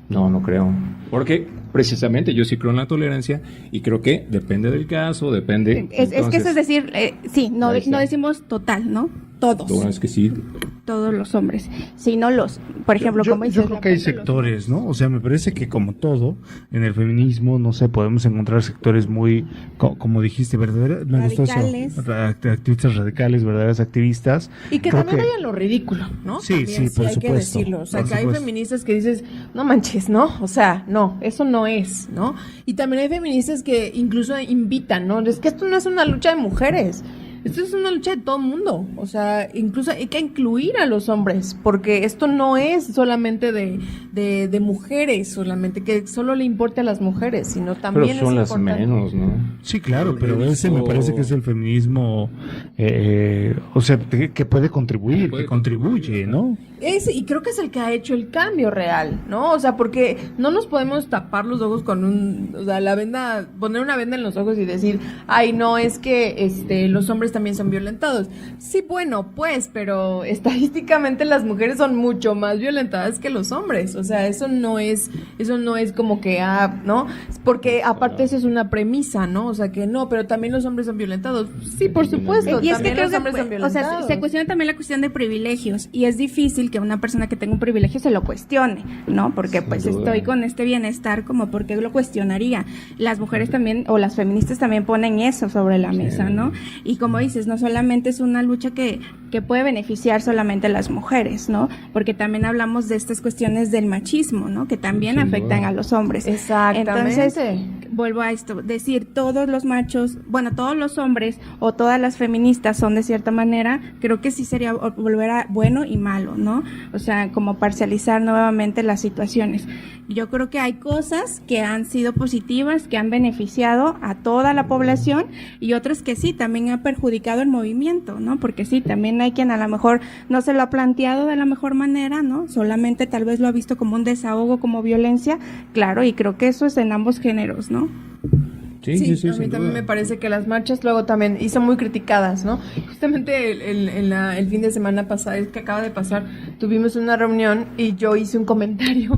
No creo. Porque precisamente yo sí creo en la tolerancia y creo que depende del caso, depende... Es que eso es decir, sí, no decimos total, ¿no? Todos. Bueno, es que sí. Todos los hombres. Si no los, por ejemplo, como dices... Yo creo que hay sectores, ¿no? O sea, me parece que como todo, en el feminismo, no sé, podemos encontrar sectores muy, como dijiste, verdaderos... Radicales. Activistas radicales, verdaderos activistas. Y que también hay en lo ridículo, ¿no? Sí, También, sí, por hay supuesto. que decirlo. O sea, Por que hay supuesto. feministas que dices, no manches, ¿no? O sea, no, eso no es, ¿no? Y también hay feministas que incluso invitan, ¿no? Es que esto no es una lucha de mujeres. Esto es una lucha de todo el mundo, o sea, incluso hay que incluir a los hombres, porque esto no es solamente de mujeres, solamente que solo le importe a las mujeres, sino también Pero son es las importante. menos, ¿no? Sí, claro, pero ese me parece que es el feminismo, o sea, que puede contribuir, que contribuye, ¿no? Y creo que es el que ha hecho el cambio real, ¿no? O sea, porque no nos podemos tapar los ojos con poner una venda en los ojos y decir, ay, no, es que los hombres también son violentados. Sí, bueno, pues, pero estadísticamente las mujeres son mucho más violentadas que los hombres. O sea, eso no es como que, ¿no? Porque aparte eso es una premisa, ¿no? O sea, que no, pero también los hombres son violentados. Sí, por supuesto, Y es que también creo los hombres son que, o sea, violentados. se cuestiona también la cuestión de privilegios y es difícil que una persona que tenga un privilegio se lo cuestione, ¿no? Porque pues estoy con este bienestar, como ¿por qué lo cuestionaría? Las mujeres también, o las feministas también ponen eso sobre la mesa, ¿no? Y como dices, no solamente es una lucha que puede beneficiar solamente a las mujeres, ¿no? Porque también hablamos de estas cuestiones del machismo, ¿no? Que también afectan a los hombres. Exactamente. Entonces, vuelvo a esto, decir todos los machos, bueno, todos los hombres o todas las feministas son de cierta manera, creo que sí sería volver a bueno y malo, ¿no? O sea, como parcializar nuevamente las situaciones. Yo creo que hay cosas que han sido positivas, que han beneficiado a toda la población y otras que sí, también ha perjudicado el movimiento, ¿no? Porque sí, también hay quien a lo mejor no se lo ha planteado de la mejor manera, ¿no? Solamente tal vez lo ha visto como un desahogo, como violencia, claro, y creo que eso es en ambos géneros, ¿no? Sí, a mí también me parece que las marchas luego también, y son muy criticadas, ¿no? Justamente el fin de semana pasado, el que acaba de pasar, tuvimos una reunión y yo hice un comentario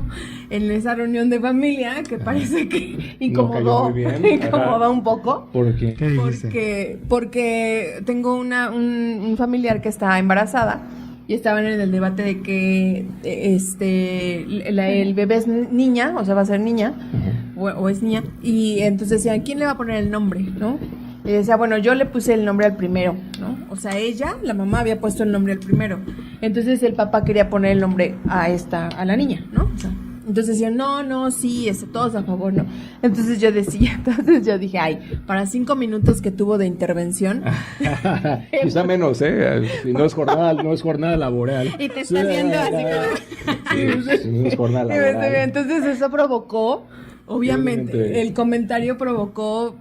en esa reunión de familia que parece que incomodó, incomodó un poco. ¿Por qué? ¿Qué dijiste? Porque tengo un familiar que está embarazada y estaban en el debate de que el bebé es niña, o sea, va a ser niña, o es niña, y entonces decían, ¿quién le va a poner el nombre, no? Y decía, bueno, yo le puse el nombre al primero, ¿no? O sea, ella, la mamá, había puesto el nombre al primero. Entonces el papá quería poner el nombre a la niña, ¿no? O sea, entonces decían, no, sí, todos a favor, ¿no? Entonces yo dije, ay, para 5 minutos que tuvo de intervención. Quizá menos, si no es jornada laboral. Y te estás viendo así como... Sí, no es jornada laboral. Entonces eso provocó, obviamente, el comentario provocó,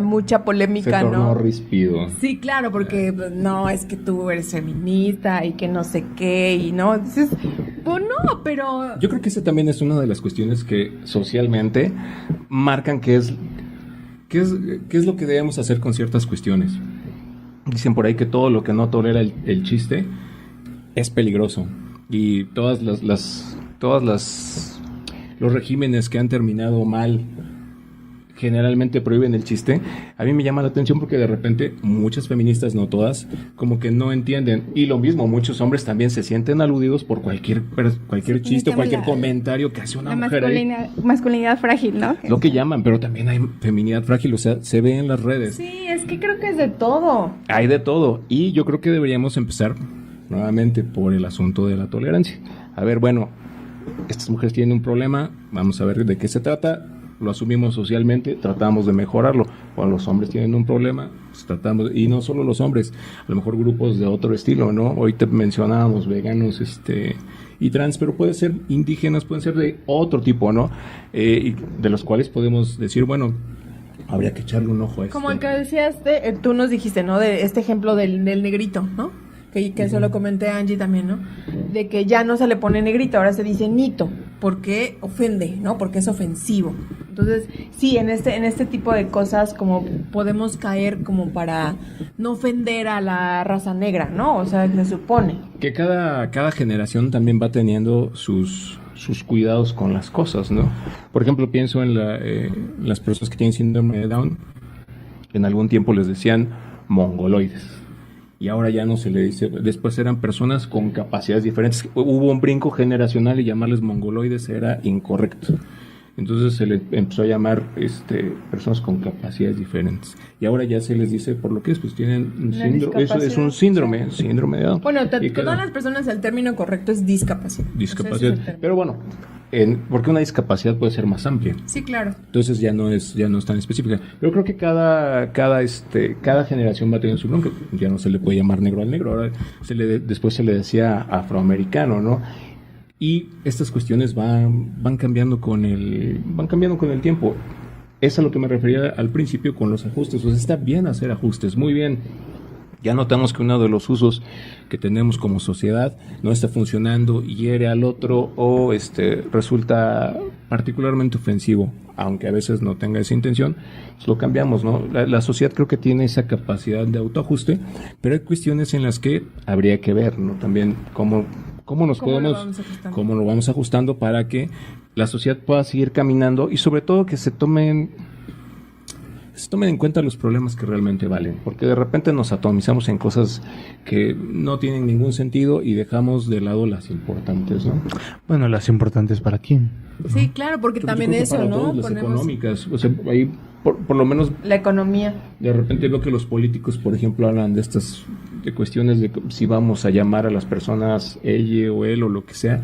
mucha polémica, se tornó ¿no? ríspido. Sí, claro, porque no, es que tú eres feminista y que no sé qué, y no, dices, pues no, pero... Yo creo que esa también es una de las cuestiones que socialmente marcan qué es lo que debemos hacer con ciertas cuestiones. Dicen por ahí que todo lo que no tolera el chiste es peligroso. Y todas los regímenes que han terminado mal, generalmente prohíben el chiste, a mí me llama la atención porque de repente muchas feministas, no todas, como que no entienden. Y lo mismo, muchos hombres también se sienten aludidos por cualquier chiste o cualquier comentario que hace una mujer ahí. Masculinidad frágil, ¿no? Lo que llaman, pero también hay feminidad frágil, o sea, se ve en las redes. Sí, es que creo que es de todo. Hay de todo. Y yo creo que deberíamos empezar nuevamente por el asunto de la tolerancia. A ver, bueno, estas mujeres tienen un problema, vamos a ver de qué se trata. Lo asumimos socialmente, tratamos de mejorarlo. Cuando los hombres tienen un problema, pues tratamos, y no solo los hombres, a lo mejor grupos de otro estilo, ¿no? Hoy te mencionábamos veganos, y trans, pero pueden ser indígenas, pueden ser de otro tipo, ¿no? Y de los cuales podemos decir, bueno, habría que echarle un ojo a esto. Como el que decías, tú nos dijiste, ¿no? De este ejemplo del negrito, ¿no? Que se lo comenté a Angie también, ¿no? De que ya no se le pone negrito, ahora se dice nito, porque ofende, ¿no? Porque es ofensivo. Entonces, sí, en este tipo de cosas como podemos caer como para no ofender a la raza negra, ¿no? O sea, se supone. Que cada generación también va teniendo sus cuidados con las cosas, ¿no? Por ejemplo, pienso en las personas que tienen síndrome de Down. En algún tiempo les decían mongoloides. Y ahora ya no se le dice, después eran personas con capacidades diferentes. Hubo un brinco generacional y llamarles mongoloides era incorrecto. Entonces se le empezó a llamar personas con capacidades diferentes. Y ahora ya se les dice por lo que es, pues tienen un síndrome, eso es un síndrome de Down. Bueno, todas las personas el término correcto es discapacidad. Discapacidad. Pero bueno, porque una discapacidad puede ser más amplia. Sí, claro. Entonces ya no es tan específica. Pero creo que cada generación va a tener su nombre. Ya no se le puede llamar negro al negro. Ahora después se le decía afroamericano, ¿no? Y estas cuestiones van cambiando con el tiempo. Es a lo que me refería al principio con los ajustes. O sea, está bien hacer ajustes, muy bien. Ya notamos que uno de los usos que tenemos como sociedad no está funcionando, hiere al otro o resulta particularmente ofensivo, aunque a veces no tenga esa intención, pues lo cambiamos, ¿no? La sociedad creo que tiene esa capacidad de autoajuste, pero hay cuestiones en las que habría que ver, ¿no? También cómo lo vamos ajustando para que la sociedad pueda seguir caminando y sobre todo que se tomen en cuenta los problemas que realmente valen, porque de repente nos atomizamos en cosas que no tienen ningún sentido y dejamos de lado las importantes, ¿no? Bueno, las importantes ¿para quién? Sí, claro, porque también eso, para ¿no? todos, las económicas, o sea, ahí por lo menos la economía. De repente veo que los políticos, por ejemplo, hablan de cuestiones de si vamos a llamar a las personas ella o él o lo que sea,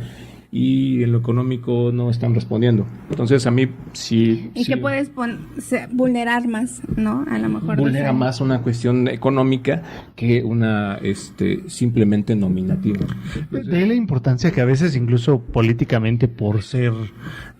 y en lo económico no están respondiendo. Entonces a mí sí... Y que puedes vulnerar más, ¿no? A lo mejor... Vulnera más una cuestión económica que una simplemente nominativa. Entonces, de ahí la importancia que a veces incluso políticamente por ser,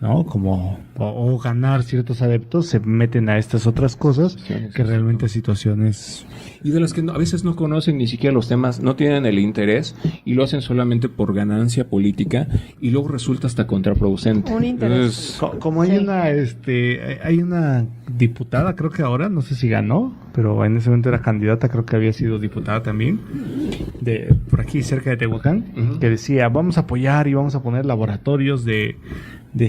¿no? Como o ganar ciertos adeptos se meten a estas otras cosas que realmente situaciones... Y de las que a veces no conocen ni siquiera los temas, no tienen el interés y lo hacen solamente por ganancia política y luego resulta hasta contraproducente. Un interés. Entonces, como hay hay una diputada, creo que ahora, no sé si ganó, pero en ese momento era candidata, creo que había sido diputada también, por aquí cerca de Tehuacán, que decía, vamos a apoyar y vamos a poner laboratorios de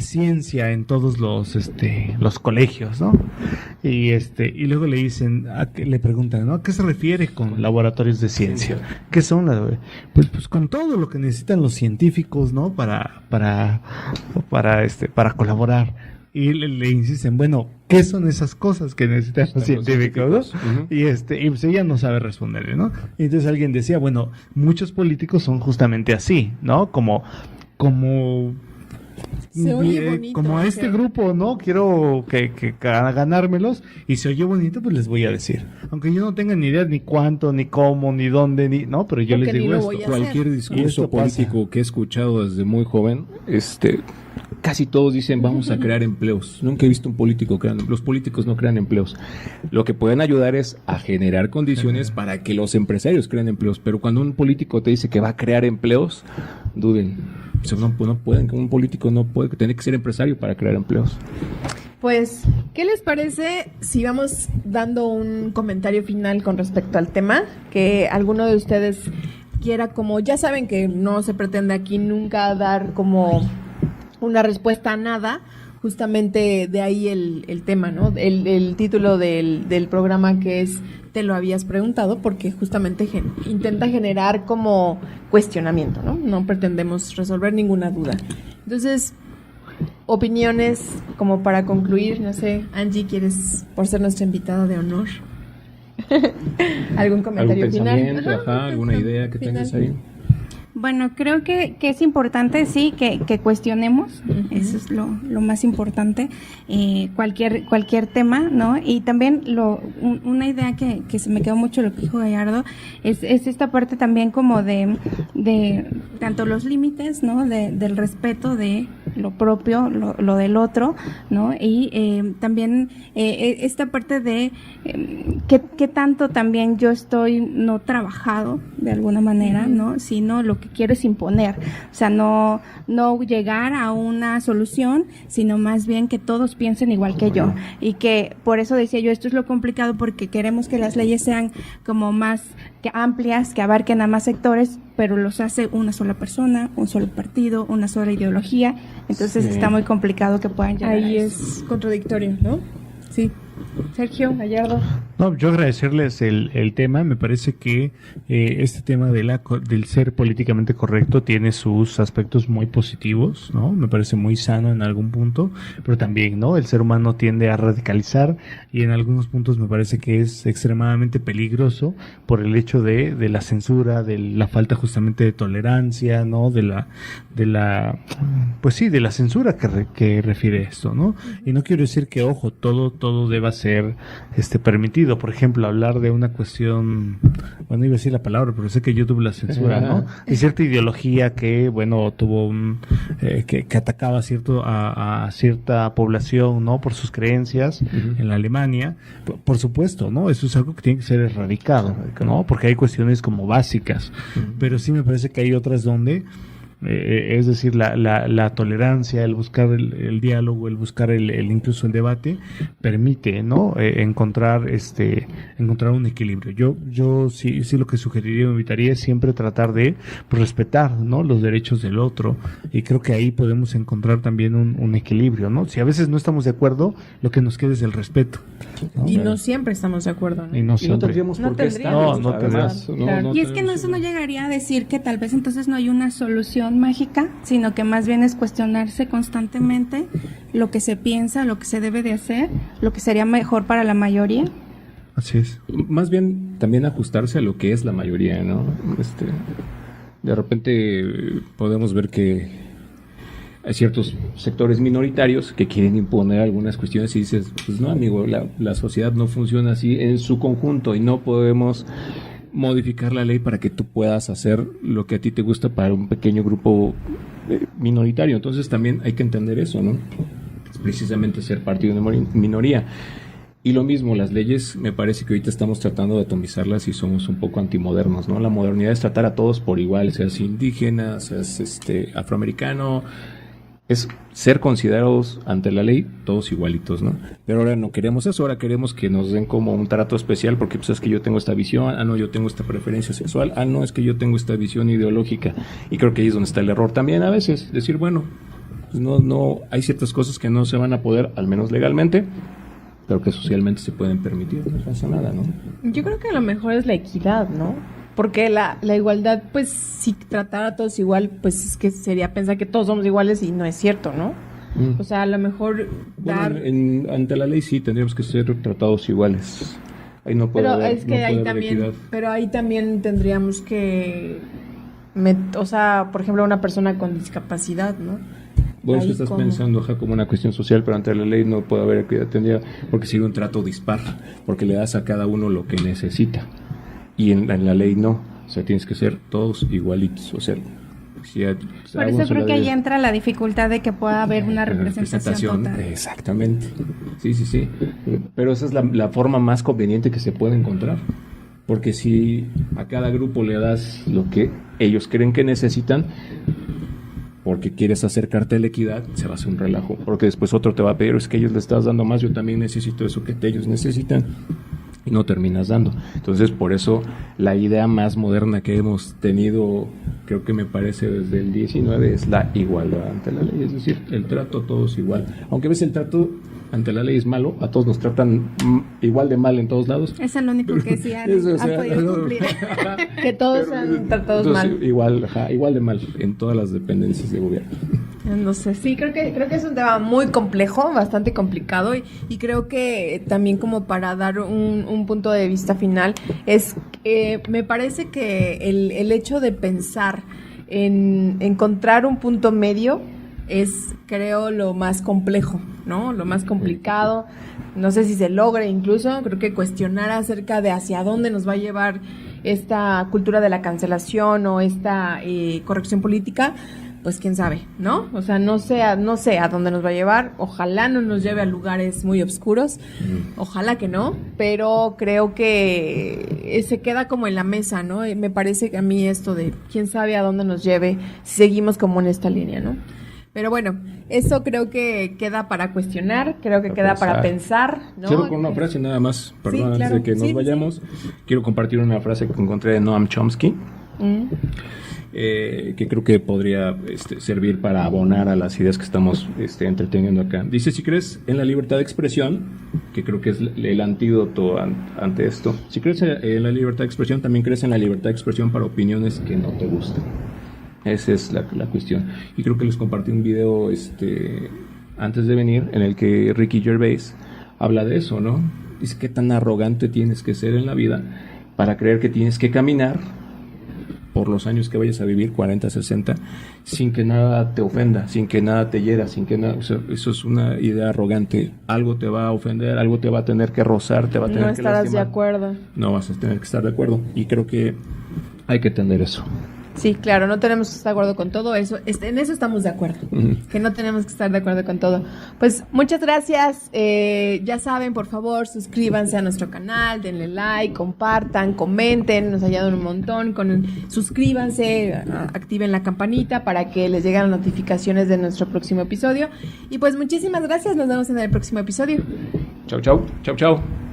ciencia en todos los colegios, ¿no? Y luego le preguntan, ¿no? ¿A qué se refiere con laboratorios de ciencia? ¿Qué son? Pues con todo lo que necesitan los científicos, ¿no? Para colaborar. Y le insisten, bueno, ¿qué son esas cosas que necesitan los científicos, ¿no? Y pues ella no sabe responderle, ¿no? Y entonces alguien decía, bueno, muchos políticos son justamente así, ¿no? Como se oye bonito, como a este grupo, ¿no? Quiero que ganármelos y se oye bonito, pues les voy a decir. Aunque yo no tenga ni idea ni cuánto, ni cómo, ni dónde, no, pero yo les digo esto. Cualquier discurso político que he escuchado desde muy joven, casi todos dicen vamos a crear empleos. Nunca he visto un político creando. Los políticos no crean empleos. Lo que pueden ayudar es a generar condiciones para que los empresarios creen empleos. Pero cuando un político te dice que va a crear empleos, duden. O sea, no pueden, un político no puede, tiene que ser empresario para crear empleos. Pues, ¿qué les parece si vamos dando un comentario final con respecto al tema? Que alguno de ustedes quiera, como ya saben que no se pretende aquí nunca dar como una respuesta a nada, justamente de ahí el tema, ¿no? El título del programa, que es Te lo habías preguntado, porque justamente intenta generar como cuestionamiento, ¿no? No pretendemos resolver ninguna duda. Entonces, opiniones como para concluir, no sé, Angie, ¿quieres, por ser nuestra invitada de honor? ¿Algún comentario ¿Algún final? pensamiento, alguna idea que tengas ahí? Bueno, creo que es importante, sí, que cuestionemos, eso es lo más importante, cualquier tema, ¿no? Y también una idea que se me quedó mucho lo que dijo Gallardo, es esta parte también como de tanto los límites, ¿no? Del respeto de lo propio, lo del otro, ¿no? Y también esta parte de qué tanto también yo estoy no trabajado de alguna manera, ¿no? Sino lo que quiero es imponer, o sea, no llegar a una solución, sino más bien que todos piensen igual que yo, y que por eso decía yo, esto es lo complicado, porque queremos que las leyes sean como más que amplias, que abarquen a más sectores, pero los hace una sola persona, un solo partido, una sola ideología, entonces está muy complicado que puedan llegar Ahí a eso. es contradictorio, ¿no? Sí. Sergio, Gallardo. No, yo agradecerles el tema. Me parece que este tema del ser políticamente correcto tiene sus aspectos muy positivos, ¿no? Me parece muy sano en algún punto, pero también, ¿no? El ser humano tiende a radicalizar y en algunos puntos me parece que es extremadamente peligroso por el hecho de la censura, de la falta justamente de tolerancia, ¿no? De la pues sí, de la censura que refiere esto, ¿no? Y no quiero decir que, ojo, todo deba ser permitido. Por ejemplo, hablar de una cuestión, bueno, iba a decir la palabra, pero sé que YouTube la censura, ¿no? Hay cierta ideología que, bueno, tuvo que atacaba a cierta población, ¿no? Por sus creencias en la Alemania. Por supuesto, ¿no? Eso es algo que tiene que ser erradicado, ¿no? Porque hay cuestiones como básicas, pero sí me parece que hay otras donde es decir, la tolerancia, el buscar el diálogo, el buscar incluso el debate, permite, ¿no? Encontrar un equilibrio. Yo sí lo que sugeriría, me invitaría es siempre tratar de respetar, ¿no? Los derechos del otro, y creo que ahí podemos encontrar también un equilibrio, ¿no? Si a veces no estamos de acuerdo, lo que nos queda es el respeto, ¿no? Y no siempre estamos de acuerdo, ¿no? Y no siempre. tendríamos No por qué tendríamos. estar. No Además, tendríamos. Claro. Y es que eso no llegaría a decir que tal vez entonces no hay una solución mágica, sino que más bien es cuestionarse constantemente lo que se piensa, lo que se debe de hacer, lo que sería mejor para la mayoría. Así es. Más bien también ajustarse a lo que es la mayoría, ¿no? De repente podemos ver que hay ciertos sectores minoritarios que quieren imponer algunas cuestiones y dices, pues no, amigo, la sociedad no funciona así en su conjunto y no podemos modificar la ley para que tú puedas hacer lo que a ti te gusta para un pequeño grupo minoritario. Entonces también hay que entender eso, ¿no? Es precisamente ser partido de minoría. Y lo mismo, las leyes, me parece que ahorita estamos tratando de atomizarlas y somos un poco antimodernos, ¿no? La modernidad es tratar a todos por igual, seas indígena, seas afroamericano, es ser considerados ante la ley todos igualitos, ¿no? Pero ahora no queremos eso, ahora queremos que nos den como un trato especial porque pues es que yo tengo esta visión, no, yo tengo esta preferencia sexual, no, es que yo tengo esta visión ideológica, y creo que ahí es donde está el error también a veces, decir, bueno, pues no, hay ciertas cosas que no se van a poder, al menos legalmente, pero que socialmente se pueden permitir, no pasa nada, ¿no? Yo creo que a lo mejor es la equidad, ¿no? Porque la igualdad, pues, si tratara a todos igual, pues es que sería pensar que todos somos iguales y no es cierto, ¿no? O sea, a lo mejor dar... Bueno, ante la ley sí tendríamos que ser tratados iguales. Ahí no puede Pero haber, es que no puede ahí haber también, equidad. pero ahí también tendríamos que, o sea, por ejemplo, una persona con discapacidad, ¿no? Vos Ahí estás como- pensando como una cuestión social, pero ante la ley no puede haber equidad, tendría, porque sería un trato dispar, porque le das a cada uno lo que necesita. Y en la ley no, o sea, tienes que ser todos igualitos, o sea, si Por eso creo que ahí entra la dificultad de que pueda haber una representación total. Exactamente, sí, pero esa es la forma más conveniente que se puede encontrar, porque si a cada grupo le das lo que ellos creen que necesitan, porque quieres acercarte a la equidad, se va a hacer un relajo, porque después otro te va a pedir, es que ellos le estás dando más, yo también necesito eso que ellos necesitan. y no terminas dando. Entonces, por eso la idea más moderna que hemos tenido, creo que me parece desde el 19, es la igualdad ante la ley, es decir, el trato a todos igual. Aunque a veces el trato ante la ley es malo, a todos nos tratan igual de mal en todos lados. Eso es lo único que sí han, Eso, o han sea, podido cumplir. Que todos sean tratados Entonces, mal. igual de mal en todas las dependencias de gobierno. No sé, sí, creo que es un tema muy complejo, bastante complicado y creo que también como para dar un punto de vista final es, me parece que el hecho de pensar en encontrar un punto medio es, creo, lo más complejo, ¿no? Lo más complicado. No sé si se logre incluso, creo que cuestionar acerca de hacia dónde nos va a llevar esta cultura de la cancelación o esta corrección política, pues quién sabe, ¿no? O sea, no sé a dónde nos va a llevar. Ojalá no nos lleve a lugares muy oscuros. Ojalá que no, pero creo que se queda como en la mesa, ¿no? Me parece que a mí esto de quién sabe a dónde nos lleve si seguimos como en esta línea, ¿no? Pero bueno, eso creo que queda para cuestionar, creo que queda para pensar, ¿no? Cierro con una frase nada más, perdón, Sí, claro. antes de que nos vayamos. Quiero compartir una frase que encontré de Noam Chomsky. Que creo que podría servir para abonar a las ideas que estamos entreteniendo acá. Dice, si crees en la libertad de expresión, que creo que es el antídoto ante esto, si crees en la libertad de expresión, también crees en la libertad de expresión para opiniones que no te gustan. Esa es la cuestión. Y creo que les compartí un video antes de venir en el que Ricky Gervais habla de eso, ¿no? Dice, ¿qué tan arrogante tienes que ser en la vida para creer que tienes que caminar por los años que vayas a vivir, 40, 60, sin que nada te ofenda, sin que nada te hiera, sin que nada, o sea, eso es una idea arrogante. Algo te va a ofender, algo te va a tener que rozar, te va a tener No que estarás lastimar. de acuerdo. No vas a tener que estar de acuerdo. Y creo que hay que entender eso. Sí, claro, no tenemos que estar de acuerdo con todo eso. En eso estamos de acuerdo, que no tenemos que estar de acuerdo con todo. Pues muchas gracias. Ya saben, por favor, suscríbanse a nuestro canal, denle like, compartan, comenten, nos ayudan un montón. Suscríbanse, activen la campanita para que les lleguen las notificaciones de nuestro próximo episodio. Y pues muchísimas gracias, nos vemos en el próximo episodio. Chau, chau. Chau, chau.